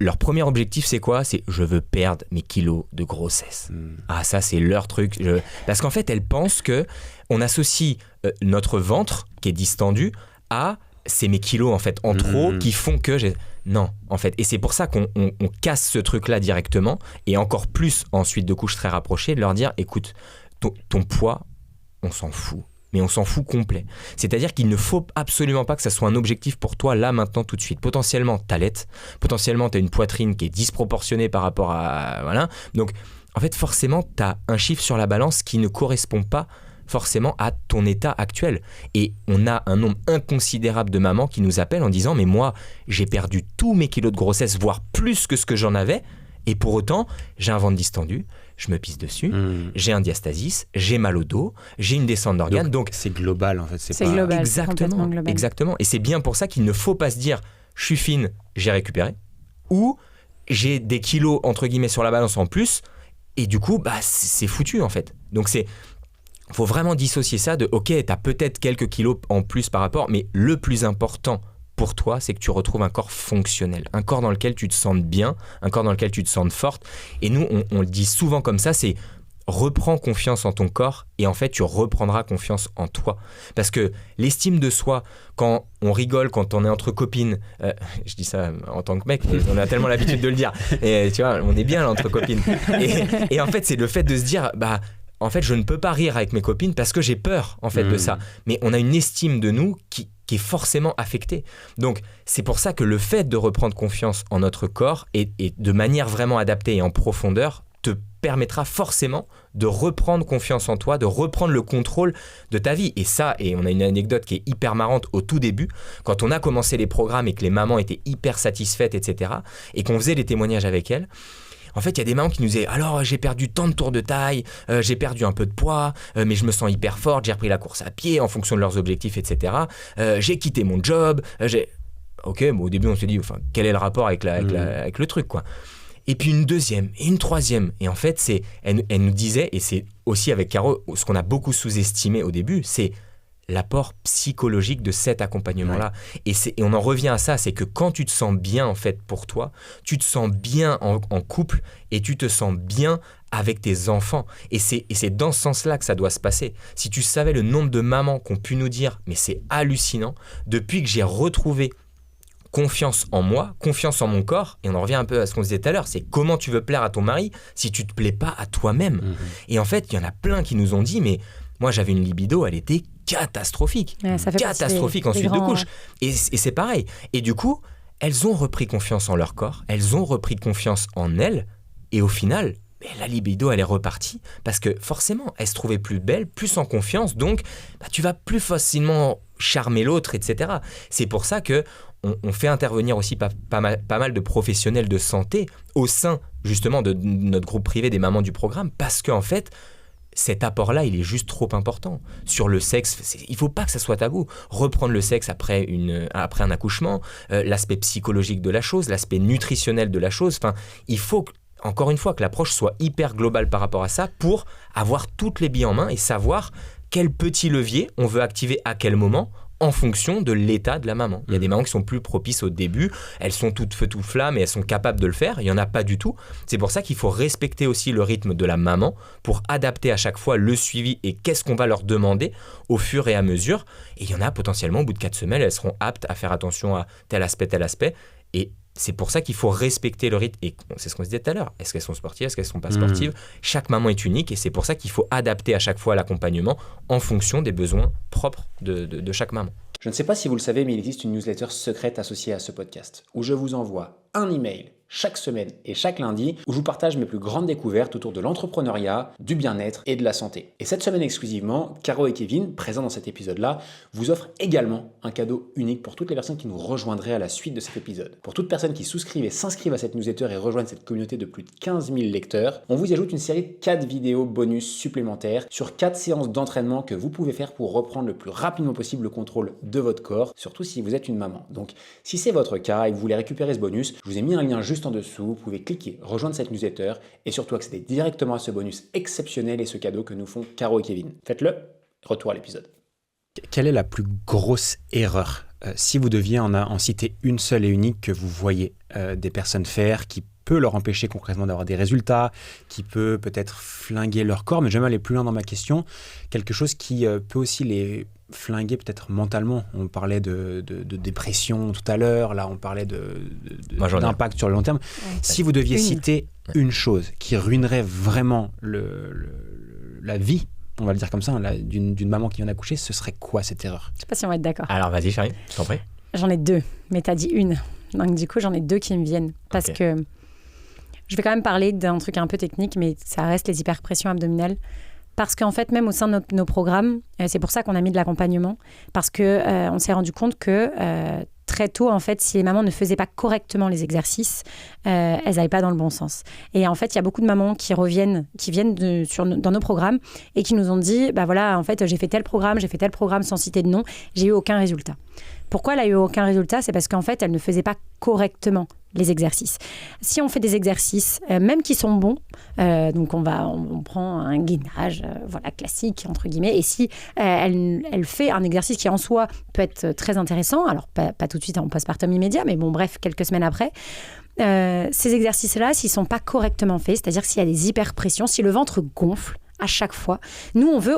leur premier objectif, c'est quoi ? C'est je veux perdre mes kilos de grossesse. Ah, ça, c'est leur truc. Parce qu'en fait, elles pensent qu'on associe notre ventre, qui est distendu, à c'est mes kilos en fait en trop qui font que j'ai... Non, en fait. Et c'est pour ça qu'on casse ce truc-là directement et encore plus ensuite de couches très rapprochées, de leur dire, écoute, ton poids, on s'en fout. Mais on s'en fout complet. C'est-à-dire qu'il ne faut absolument pas que ça soit un objectif pour toi là, maintenant, tout de suite. Potentiellement, t'allaites. Potentiellement, t'as une poitrine qui est disproportionnée par rapport à... Voilà. Donc, en fait, forcément, t'as un chiffre sur la balance qui ne correspond pas forcément à ton état actuel. Et on a un nombre inconsidérable de mamans qui nous appellent en disant « Mais moi, j'ai perdu tous mes kilos de grossesse, voire plus que ce que j'en avais. Et pour autant, j'ai un ventre distendu, je me pisse dessus, j'ai un diastasis, j'ai mal au dos, j'ai une descente d'organes. Donc c'est global en fait. C'est global, exactement, global. Exactement. Et c'est bien pour ça qu'il ne faut pas se dire je suis fine, j'ai récupéré, ou j'ai des kilos entre guillemets sur la balance en plus, et du coup c'est foutu en fait. Donc faut vraiment dissocier ça de ok, t'as peut-être quelques kilos en plus par rapport, mais le plus important pour toi, c'est que tu retrouves un corps fonctionnel, un corps dans lequel tu te sens bien, un corps dans lequel tu te sens forte. Et nous, on le dit souvent comme ça, c'est reprends confiance en ton corps et en fait, tu reprendras confiance en toi. Parce que l'estime de soi, quand on rigole, quand on est entre copines, je dis ça en tant que mec, mais on a tellement l'habitude de le dire, et tu vois, on est bien là entre copines. Et en fait, c'est le fait de se dire, en fait, je ne peux pas rire avec mes copines parce que j'ai peur en fait de ça. Mais on a une estime de nous qui est forcément affectée. Donc, c'est pour ça que le fait de reprendre confiance en notre corps et de manière vraiment adaptée et en profondeur te permettra forcément de reprendre confiance en toi, de reprendre le contrôle de ta vie. Et ça, et on a une anecdote qui est hyper marrante au tout début, quand on a commencé les programmes et que les mamans étaient hyper satisfaites, etc., et qu'on faisait les témoignages avec elles, en fait, il y a des mamans qui nous disaient « Alors, j'ai perdu tant de tours de taille, j'ai perdu un peu de poids, mais je me sens hyper forte, j'ai repris la course à pied en fonction de leurs objectifs, etc. J'ai quitté mon job, Ok, au début, on se dit quel est le rapport avec le truc, quoi. Et puis une deuxième, et une troisième. Et en fait, elle nous disait, et c'est aussi avec Caro, ce qu'on a beaucoup sous-estimé au début, c'est l'apport psychologique de cet accompagnement-là. Ouais. Et on en revient à ça, c'est que quand tu te sens bien en fait pour toi, tu te sens bien en couple et tu te sens bien avec tes enfants. Et c'est dans ce sens-là que ça doit se passer. Si tu savais le nombre de mamans qui ont pu nous dire « mais c'est hallucinant, depuis que j'ai retrouvé confiance en moi, confiance en mon corps », et on en revient un peu à ce qu'on disait tout à l'heure, c'est comment tu veux plaire à ton mari si tu te plais pas à toi-même. Et en fait, il y en a plein qui nous ont dit « mais moi j'avais une libido, elle était catastrophique, catastrophique ensuite de couche. » Et c'est pareil. Et du coup, elles ont repris confiance en leur corps, elles ont repris confiance en elles, et au final, la libido, elle est repartie parce que forcément, elle se trouvait plus belle, plus en confiance, donc tu vas plus facilement charmer l'autre, etc. C'est pour ça que on fait intervenir aussi pas mal de professionnels de santé au sein justement de notre groupe privé des mamans du programme, parce qu'en fait, cet apport-là, il est juste trop important. Sur le sexe, il ne faut pas que ça soit tabou. Reprendre le sexe après un accouchement, l'aspect psychologique de la chose, l'aspect nutritionnel de la chose, il faut encore une fois que l'approche soit hyper globale par rapport à ça pour avoir toutes les billes en main et savoir quel petit levier on veut activer à quel moment en fonction de l'état de la maman. Il y a des mamans qui sont plus propices au début, elles sont toutes feu, toutes flammes et elles sont capables de le faire. Il n'y en a pas du tout. C'est pour ça qu'il faut respecter aussi le rythme de la maman pour adapter à chaque fois le suivi et qu'est-ce qu'on va leur demander au fur et à mesure. Et il y en a potentiellement, au bout de 4 semaines, elles seront aptes à faire attention à tel aspect. Et c'est pour ça qu'il faut respecter le rythme. Et c'est ce qu'on se disait tout à l'heure. Est-ce qu'elles sont sportives? Est-ce qu'elles ne sont pas sportives? Chaque maman est unique et c'est pour ça qu'il faut adapter à chaque fois l'accompagnement en fonction des besoins propres de chaque maman. Je ne sais pas si vous le savez, mais il existe une newsletter secrète associée à ce podcast où je vous envoie un email chaque semaine et chaque lundi où je vous partage mes plus grandes découvertes autour de l'entrepreneuriat, du bien-être et de la santé. Et cette semaine exclusivement, Caro et Kevin, présents dans cet épisode-là, vous offrent également un cadeau unique pour toutes les personnes qui nous rejoindraient à la suite de cet épisode. Pour toute personne qui souscrivent et s'inscrivent à cette newsletter et rejoignent cette communauté de plus de 15 000 lecteurs, on vous ajoute une série de 4 vidéos bonus supplémentaires sur 4 séances d'entraînement que vous pouvez faire pour reprendre le plus rapidement possible le contrôle de votre corps, surtout si vous êtes une maman. Donc, si c'est votre cas et que vous voulez récupérer ce bonus, je vous ai mis un lien juste en dessous, vous pouvez cliquer, rejoindre cette newsletter et surtout accéder directement à ce bonus exceptionnel et ce cadeau que nous font Caro et Kevin. Faites-le, retour à l'épisode. Quelle est la plus grosse erreur, si vous deviez en citer une seule et unique que vous voyez des personnes faire, qui peut leur empêcher concrètement d'avoir des résultats, qui peut peut-être flinguer leur corps, mais je vais aller plus loin dans ma question, quelque chose qui peut aussi les flinguer peut-être mentalement. On parlait de dépression tout à l'heure, là on parlait d'impact sur le long terme. Ouais, si vous deviez citer une chose qui ruinerait vraiment la vie, on va le dire comme ça, d'une maman qui vient d'accoucher, ce serait quoi cette erreur? Je ne sais pas si on va être d'accord. Alors vas-y chérie, je t'en prie. J'en ai 2, mais tu as dit une. Donc du coup j'en ai 2 qui me viennent. Parce que je vais quand même parler d'un truc un peu technique, mais ça reste les hyperpressions abdominales. Parce qu'en fait, même au sein de nos programmes, c'est pour ça qu'on a mis de l'accompagnement, parce qu'on s'est rendu compte que très tôt, en fait, si les mamans ne faisaient pas correctement les exercices, elles n'allaient pas dans le bon sens. Et en fait, il y a beaucoup de mamans qui viennent dans nos programmes et qui nous ont dit, bah voilà, en fait, j'ai fait tel programme sans citer de nom, j'ai eu aucun résultat. Pourquoi elle a eu aucun résultat ? C'est parce qu'en fait, elle ne faisait pas correctement les exercices. Si on fait des exercices, même qui sont bons, donc on prend un gainage, classique, entre guillemets, et si elle fait un exercice qui en soi peut être très intéressant, alors pas tout de suite en postpartum immédiat, mais bon, bref, quelques semaines après, ces exercices-là, s'ils ne sont pas correctement faits, c'est-à-dire s'il y a des hyperpressions, si le ventre gonfle à chaque fois, nous, on veut...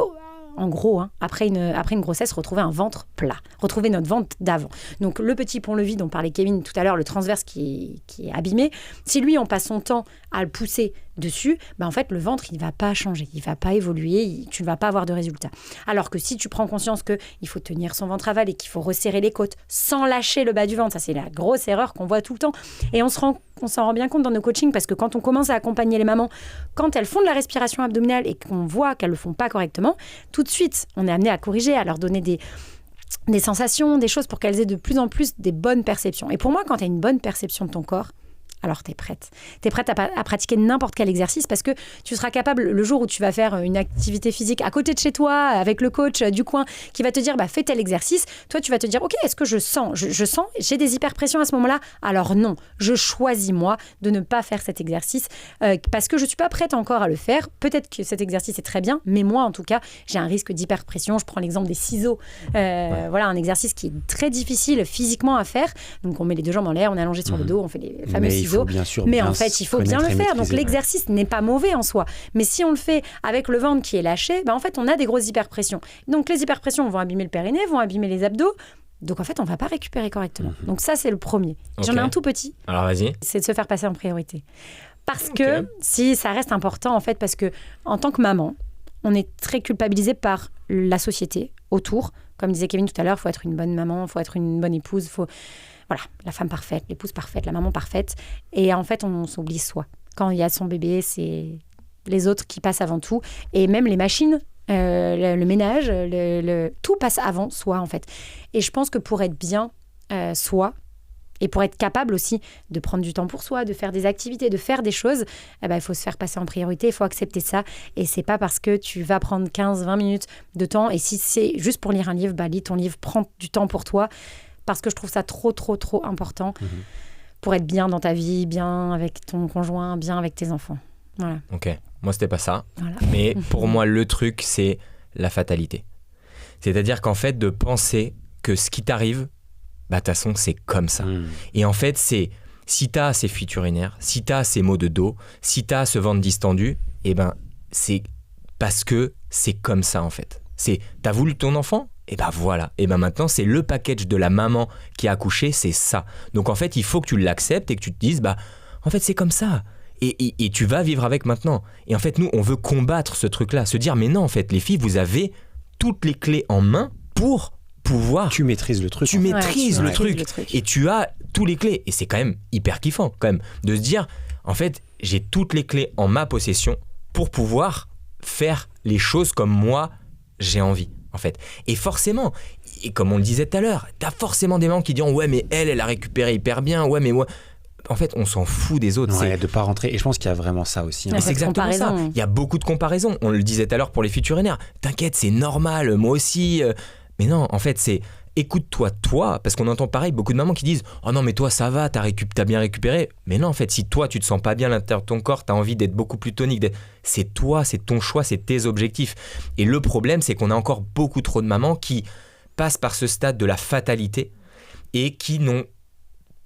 En gros, après une grossesse, retrouver un ventre plat, retrouver notre ventre d'avant. Donc le petit pont-levis dont parlait Kevin tout à l'heure, le transverse qui est abîmé, si lui on passe son temps à le pousser dessus, en fait le ventre il ne va pas changer, il ne va pas évoluer, tu ne vas pas avoir de résultat. Alors que si tu prends conscience qu'il faut tenir son ventre aval et qu'il faut resserrer les côtes sans lâcher le bas du ventre, ça c'est la grosse erreur qu'on voit tout le temps. Et on s'en rend bien compte dans nos coachings parce que quand on commence à accompagner les mamans, quand elles font de la respiration abdominale et qu'on voit qu'elles ne le font pas correctement, tout de suite on est amené à corriger, à leur donner des sensations, des choses pour qu'elles aient de plus en plus des bonnes perceptions. Et pour moi, quand tu as une bonne perception de ton corps, alors tu es prête. Tu es prête à pratiquer n'importe quel exercice parce que tu seras capable, le jour où tu vas faire une activité physique à côté de chez toi, avec le coach du coin qui va te dire fais tel exercice, toi tu vas te dire ok, est-ce que je sens, j'ai des hyperpressions à ce moment-là ? Alors non, je choisis moi de ne pas faire cet exercice parce que je ne suis pas prête encore à le faire. Peut-être que cet exercice est très bien, mais moi en tout cas, j'ai un risque d'hyperpression. Je prends l'exemple des ciseaux. Voilà, un exercice qui est très difficile physiquement à faire. Donc on met les deux jambes en l'air, on est allongé sur le dos, on fait les fameux ciseaux. Mais en fait, il faut bien le faire. Donc l'exercice n'est pas mauvais en soi. Mais si on le fait avec le ventre qui est lâché, en fait, on a des grosses hyperpressions. Donc les hyperpressions vont abîmer le périnée, vont abîmer les abdos. Donc en fait, on ne va pas récupérer correctement. Donc ça, c'est le premier. Okay. J'en ai un tout petit. Alors vas-y. C'est de se faire passer en priorité. Parce que si ça reste important, en fait, parce que en tant que maman, on est très culpabilisé par la société autour. Comme disait Kevin tout à l'heure, il faut être une bonne maman, il faut être une bonne épouse, voilà, la femme parfaite, l'épouse parfaite, la maman parfaite. Et en fait, on s'oublie soi. Quand il y a son bébé, c'est les autres qui passent avant tout. Et même les machines, le ménage, tout passe avant soi, en fait. Et je pense que pour être bien soi, et pour être capable aussi de prendre du temps pour soi, de faire des activités, de faire des choses, il faut se faire passer en priorité, il faut accepter ça. Et c'est pas parce que tu vas prendre 15-20 minutes de temps, et si c'est juste pour lire un livre, lis ton livre, prends du temps pour toi. Parce que je trouve ça trop important pour être bien dans ta vie, bien avec ton conjoint, bien avec tes enfants. Voilà. Ok, moi c'était pas ça. Voilà. Mais pour moi, le truc, c'est la fatalité. C'est-à-dire qu'en fait, de penser que ce qui t'arrive, de toute façon, c'est comme ça. Et en fait, c'est si t'as ces fuites urinaires, si t'as ces maux de dos, si t'as ce ventre distendu, c'est parce que c'est comme ça en fait. T'as voulu ton enfant ? Et voilà. Et maintenant, c'est le package de la maman qui a accouché, c'est ça. Donc en fait, il faut que tu l'acceptes et que tu te dises, en fait, c'est comme ça. Et tu vas vivre avec maintenant. Et en fait, nous, on veut combattre ce truc-là. Se dire, mais non, en fait, les filles, vous avez toutes les clés en main pour pouvoir... Tu maîtrises le truc. Tu maîtrises le truc. Et tu as tous les clés. Et c'est quand même hyper kiffant, quand même, de se dire, en fait, j'ai toutes les clés en ma possession pour pouvoir faire les choses comme moi, j'ai envie. En fait. Et forcément, et comme on le disait tout à l'heure, t'as forcément des mamans qui disent ouais mais elle a récupéré hyper bien, ouais mais moi... En fait, on s'en fout des autres. Ouais, de pas rentrer. Et je pense qu'il y a vraiment ça aussi. C'est exactement ça. Il y a beaucoup de comparaisons. On le disait tout à l'heure pour les fuites urinaires. T'inquiète, c'est normal, moi aussi. Mais non, en fait, c'est écoute-toi, toi, parce qu'on entend pareil, beaucoup de mamans qui disent oh non mais toi ça va, t'as bien récupéré. Mais non, en fait, si toi tu te sens pas bien à l'intérieur de ton corps, t'as envie d'être beaucoup plus tonique, c'est toi, c'est ton choix, c'est tes objectifs. Et le problème, c'est qu'on a encore beaucoup trop de mamans qui passent par ce stade de la fatalité et qui n'ont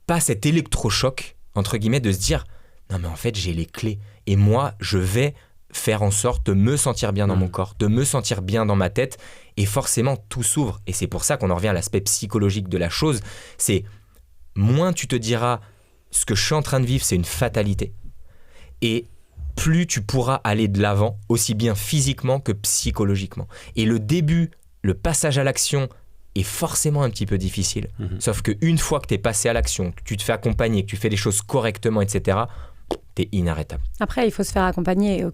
pas cet électrochoc entre guillemets de se dire non mais en fait j'ai les clés et moi je vais faire en sorte de me sentir bien dans mon corps, de me sentir bien dans ma tête, et forcément tout s'ouvre. Et c'est pour ça qu'on en revient à l'aspect psychologique de la chose. C'est moins tu te diras ce que je suis en train de vivre c'est une fatalité, et plus tu pourras aller de l'avant, aussi bien physiquement que psychologiquement. Et le début, le passage à l'action est forcément un petit peu difficile. Sauf qu'une fois que tu es passé à l'action, que tu te fais accompagner, que tu fais les choses correctement, etc., t'es inarrêtable. Après, il faut se faire accompagner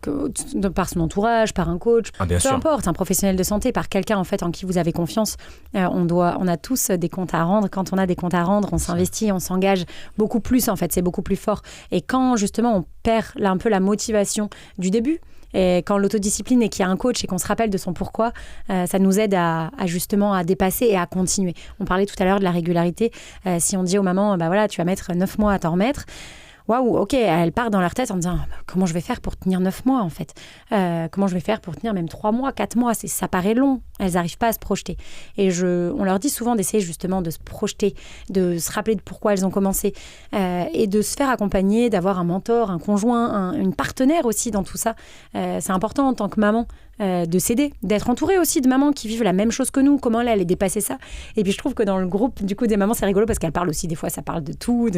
par son entourage, par un coach, Bien sûr. importe, un professionnel de santé, par quelqu'un en fait en qui vous avez confiance. On a tous des comptes à rendre. Quand on a des comptes à rendre, on s'investit, on s'engage beaucoup plus en fait, c'est beaucoup plus fort. Et quand justement on perd là, un peu la motivation du début, et quand l'autodiscipline et qu'il y a un coach et qu'on se rappelle de son pourquoi, ça nous aide à justement à dépasser et à continuer. On parlait tout à l'heure de la régularité. Si on dit aux mamans, bah voilà, tu vas mettre 9 mois à t'en remettre. Waouh, ok, elles partent dans leur tête en disant comment je vais faire pour tenir 9 mois en fait, comment je vais faire pour tenir même 3 mois, 4 mois, ça paraît long, elles n'arrivent pas à se projeter. Et on leur dit souvent d'essayer justement de se projeter, de se rappeler de pourquoi elles ont commencé et de se faire accompagner, d'avoir un mentor, un conjoint, une partenaire aussi dans tout ça. C'est important en tant que maman de s'aider, d'être entourée aussi de mamans qui vivent la même chose que nous, comment elle est dépassée ça. Et puis je trouve que dans le groupe du coup des mamans c'est rigolo parce qu'elles parlent aussi des fois, ça parle de tout,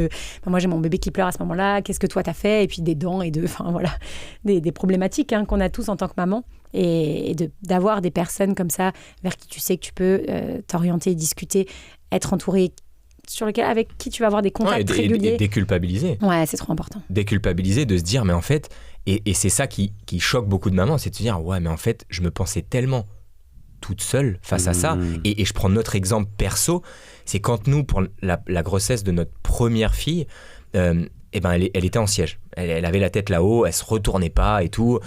moi j'ai mon bébé qui pleure à ce moment-là, qu'est-ce que toi t'as fait, et puis des dents et des problématiques qu'on a tous en tant que maman, et d'avoir des personnes comme ça vers qui tu sais que tu peux t'orienter, discuter, être entourée, avec qui tu vas avoir des contacts réguliers. Et déculpabiliser. Ouais, c'est trop important. Déculpabiliser, de se dire mais en fait, et c'est ça qui choque beaucoup de mamans, c'est de se dire ouais mais en fait je me pensais tellement toute seule face à ça. Et je prends notre exemple perso, c'est quand nous, pour la grossesse de notre première fille, elle était en siège. Elle avait la tête là-haut, elle se retournait pas et tout.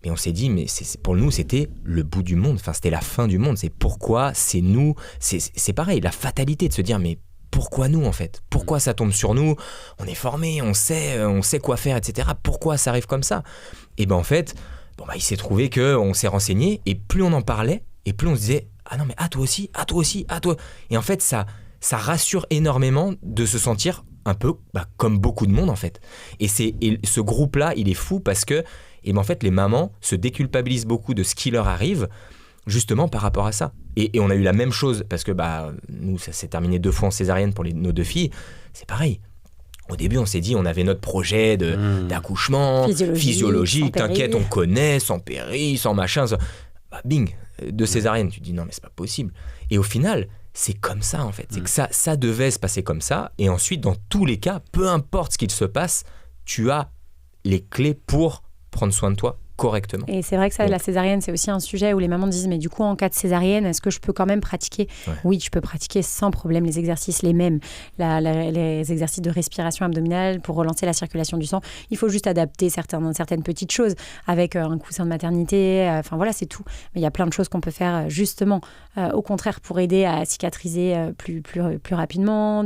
Mais on s'est dit, mais pour nous, c'était le bout du monde. Enfin, c'était la fin du monde. C'est pourquoi, c'est nous. C'est pareil, la fatalité de se dire, mais pourquoi nous en fait ? Pourquoi ça tombe sur nous ? On est formés, on sait quoi faire, etc. Pourquoi ça arrive comme ça ? Et en fait, il s'est trouvé qu'on s'est renseigné et plus on en parlait et plus on se disait ah non mais toi aussi. Et en fait ça rassure énormément de se sentir un peu comme beaucoup de monde en fait. Et ce groupe-là, il est fou parce que en fait les mamans se déculpabilisent beaucoup de ce qui leur arrive justement par rapport à ça. Et on a eu la même chose parce que nous ça s'est terminé 2 fois en césarienne pour nos 2 filles. C'est pareil. Au début, on s'est dit, on avait notre projet d'accouchement physiologique, t'inquiète, on connaît, sans péri, sans machin. Bing, 2 césariennes. Tu te dis, non, mais c'est pas possible. Et au final, c'est comme ça, en fait. C'est que ça devait se passer comme ça. Et ensuite, dans tous les cas, peu importe ce qu'il se passe, tu as les clés pour prendre soin de toi correctement. Et c'est vrai que ça, la césarienne, c'est aussi un sujet où les mamans disent, mais du coup, en cas de césarienne, est-ce que je peux quand même pratiquer ? Oui, tu peux pratiquer sans problème les exercices, les mêmes, les exercices de respiration abdominale pour relancer la circulation du sang. Il faut juste adapter certaines petites choses avec un coussin de maternité, c'est tout. Mais il y a plein de choses qu'on peut faire justement, au contraire, pour aider à cicatriser plus rapidement,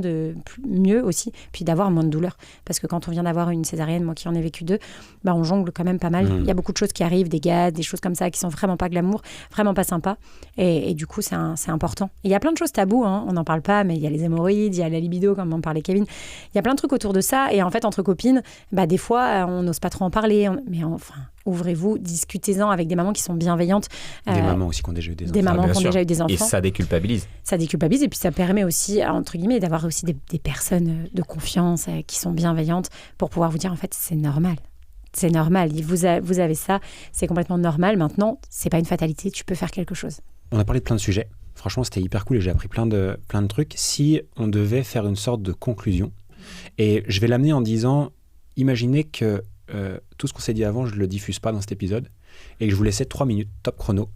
mieux aussi, puis d'avoir moins de douleur. Parce que quand on vient d'avoir une césarienne, moi qui en ai vécu 2, on jongle quand même pas mal. Il y a beaucoup de choses qui arrivent, des gaz, des choses comme ça qui sont vraiment pas glamour, vraiment pas sympa. Et du coup, c'est important. Et il y a plein de choses tabous, on n'en parle pas, mais il y a les hémorroïdes, il y a la libido, comme en parlait Kevin. Il y a plein de trucs autour de ça. Et en fait, entre copines, des fois, on n'ose pas trop en parler. Mais enfin, ouvrez-vous, discutez-en avec des mamans qui sont bienveillantes. Des mamans aussi qui ont déjà eu des enfants. Des mamans qui ont déjà eu des enfants. Et ça déculpabilise. Ça déculpabilise. Et puis, ça permet aussi, entre guillemets, d'avoir aussi des personnes de confiance qui sont bienveillantes pour pouvoir vous dire, en fait, c'est normal. C'est normal, vous avez ça, c'est complètement normal. Maintenant, c'est pas une fatalité, tu peux faire quelque chose. On a parlé de plein de sujets. Franchement, c'était hyper cool et j'ai appris plein de trucs. Si on devait faire une sorte de conclusion, et je vais l'amener en disant, imaginez que tout ce qu'on s'est dit avant, je le diffuse pas dans cet épisode et que je vous laissais 3 minutes, top chrono,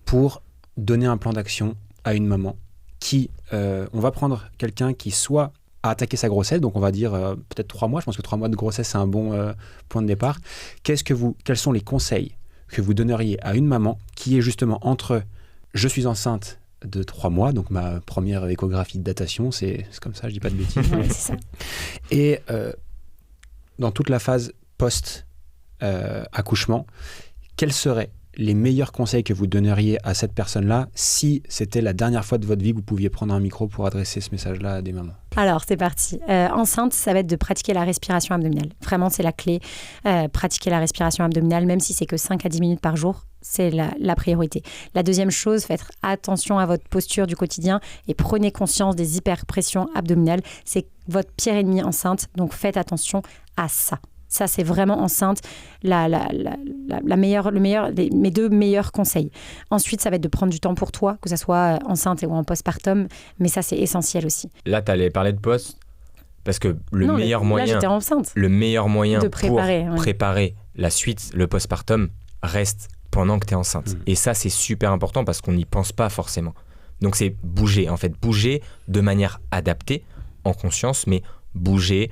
pour donner un plan d'action à une maman qui, on va prendre quelqu'un qui soit à attaquer sa grossesse, donc on va dire peut-être 3 mois, je pense que 3 mois de grossesse c'est un bon point de départ. Quels sont les conseils que vous donneriez à une maman qui est justement entre je suis enceinte de 3 mois, donc ma première échographie de datation, c'est comme ça, je dis pas de bêtises. Ouais, c'est ça. Et dans toute la phase post-accouchement, quels seraient les meilleurs conseils que vous donneriez à cette personne-là si c'était la dernière fois de votre vie que vous pouviez prendre un micro pour adresser ce message-là à des mamans ? Alors, c'est parti. Enceinte, ça va être de pratiquer la respiration abdominale. Vraiment, c'est la clé. Pratiquer la respiration abdominale, même si c'est que 5 à 10 minutes par jour, c'est la priorité. La deuxième chose, faites attention à votre posture du quotidien et prenez conscience des hyperpressions abdominales. C'est votre pire ennemi enceinte, donc faites attention à ça. Ça, c'est vraiment enceinte, mes 2 meilleurs conseils. Ensuite, ça va être de prendre du temps pour toi, que ça soit enceinte ou en postpartum, mais ça, c'est essentiel aussi. Là, tu allais parler de post, Parce que le Non, meilleur là, moyen j'étais enceinte. le meilleur moyen De préparer, pour ouais. préparer la suite, le postpartum, reste pendant que tu es enceinte. Et ça, c'est super important parce qu'on n'y pense pas forcément. Donc c'est bouger, en fait. Bouger de manière adaptée, en conscience, mais bouger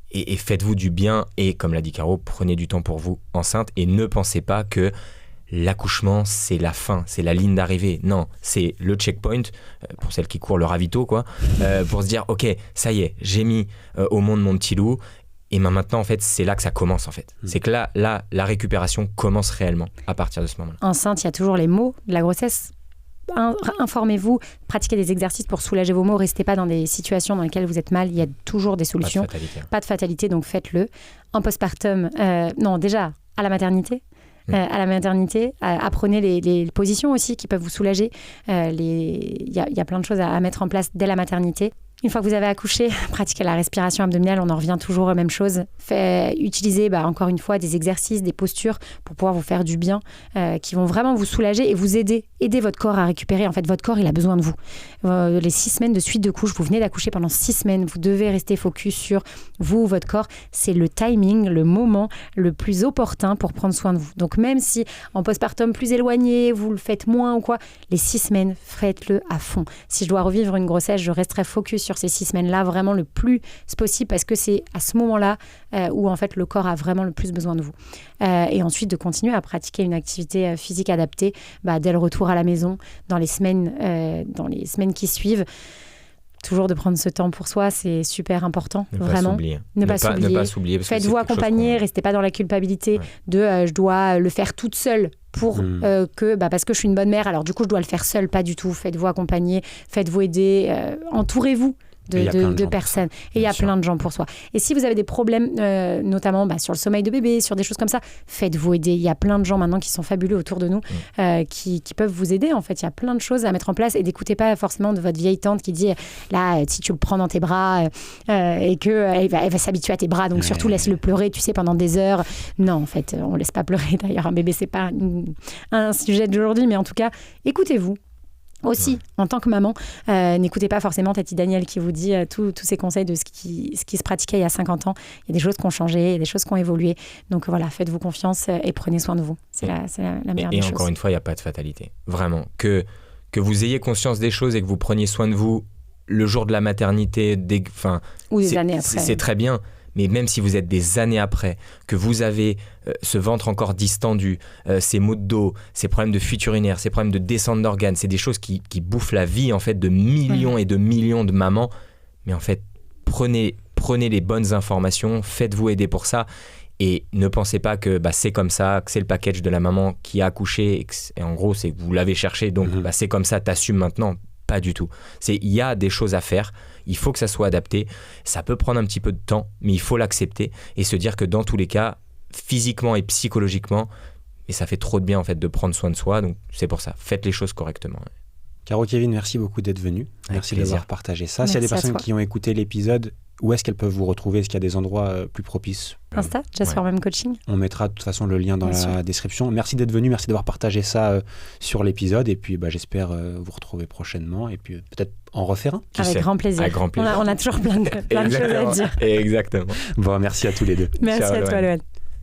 et faites-vous du bien. Et comme l'a dit Caro, prenez du temps pour vous enceinte et ne pensez pas que l'accouchement, c'est la fin, c'est la ligne d'arrivée. Non, c'est le checkpoint, pour celles qui courent le ravito, quoi, pour se dire, ok, ça y est, j'ai mis au monde mon petit loup. Et maintenant, en fait, c'est là que ça commence, en fait. C'est que là, la récupération commence réellement à partir de ce moment-là. Enceinte, il y a toujours les maux de la grossesse. Informez-vous, pratiquez des exercices pour soulager vos maux. Restez pas dans des situations dans lesquelles vous êtes mal. Il y a toujours des solutions. Pas de fatalité, donc faites-le. En postpartum, non, déjà, à la maternité. À la maternité, apprenez les positions aussi qui peuvent vous soulager. Il y a plein de choses à mettre en place dès la maternité. Une fois que vous avez accouché, pratiquez la respiration abdominale, on en revient toujours aux mêmes choses. Utilisez encore une fois des exercices, des postures pour pouvoir vous faire du bien, qui vont vraiment vous soulager et vous aider votre corps à récupérer. En fait, votre corps, il a besoin de vous. Les 6 semaines de suite de couche, vous venez d'accoucher pendant 6 semaines, vous devez rester focus sur vous, votre corps. C'est le timing, le moment le plus opportun pour prendre soin de vous. Donc même si en postpartum plus éloigné, vous le faites moins ou quoi, les 6 semaines, faites-le à fond. Si je dois revivre une grossesse, je resterai focus sur ces 6 semaines-là vraiment le plus possible parce que c'est à ce moment-là où en fait le corps a vraiment le plus besoin de vous. Et ensuite de continuer à pratiquer une activité physique adaptée dès le retour à la maison, dans les semaines qui suivent. Toujours de prendre ce temps pour soi, c'est super important, vraiment. Ne pas s'oublier. Faites-vous accompagner, restez pas dans la culpabilité de je dois le faire toute seule pour parce que je suis une bonne mère, alors du coup je dois le faire seule, pas du tout. Faites-vous accompagner, faites-vous aider, entourez-vous de personnes. Et il y a plein de gens pour soi. Et si vous avez des problèmes, notamment sur le sommeil de bébé, sur des choses comme ça, faites-vous aider. Il y a plein de gens maintenant qui sont fabuleux autour de nous, qui peuvent vous aider. En fait, il y a plein de choses à mettre en place. Et n'écoutez pas forcément de votre vieille tante qui dit là, si tu le prends dans tes bras et qu'elle va s'habituer à tes bras, donc surtout laisse-le pleurer, tu sais, pendant des heures. Non, en fait, on laisse pas pleurer. D'ailleurs, un bébé, c'est pas un sujet d'aujourd'hui, mais en tout cas, écoutez-vous. Aussi, en tant que maman, n'écoutez pas forcément Tati Daniel qui vous dit tous ces conseils de ce qui se pratiquait il y a 50 ans. Il y a des choses qui ont changé, il y a des choses qui ont évolué. Donc voilà, faites-vous confiance et prenez soin de vous. C'est la meilleure des choses. Et encore une fois, il n'y a pas de fatalité. Vraiment. Que vous ayez conscience des choses et que vous preniez soin de vous le jour de la maternité, ou des années après. C'est très bien. Mais même si vous êtes des années après, que vous avez ce ventre encore distendu, ces maux de dos, ces problèmes de fuite urinaire, ces problèmes de descente d'organes, c'est des choses qui bouffent la vie en fait de millions et de millions de mamans. Mais en fait, prenez les bonnes informations, faites-vous aider pour ça. Et ne pensez pas que c'est comme ça, que c'est le package de la maman qui a accouché. Et en gros, c'est que vous l'avez cherché, donc c'est comme ça, t'assumes maintenant. Pas du tout. Il y a des choses à faire, il faut que ça soit adapté, ça peut prendre un petit peu de temps, mais il faut l'accepter et se dire que dans tous les cas, physiquement et psychologiquement, et ça fait trop de bien en fait de prendre soin de soi, donc c'est pour ça, faites les choses correctement. Caro, Kevin, merci beaucoup d'être venus. Merci d'avoir partagé ça. S'il y a des personnes qui ont écouté l'épisode, où est-ce qu'elles peuvent vous retrouver? Est-ce qu'il y a des endroits plus propices? Insta, Just for Mom Coaching. On mettra de toute façon le lien dans la description. Merci d'être venu, merci d'avoir partagé ça sur l'épisode. Et puis j'espère vous retrouver prochainement et puis peut-être en refaire un. Avec grand plaisir. On a toujours plein de choses à dire. Exactement. Bon, merci à tous les deux. Merci à toi, Loan.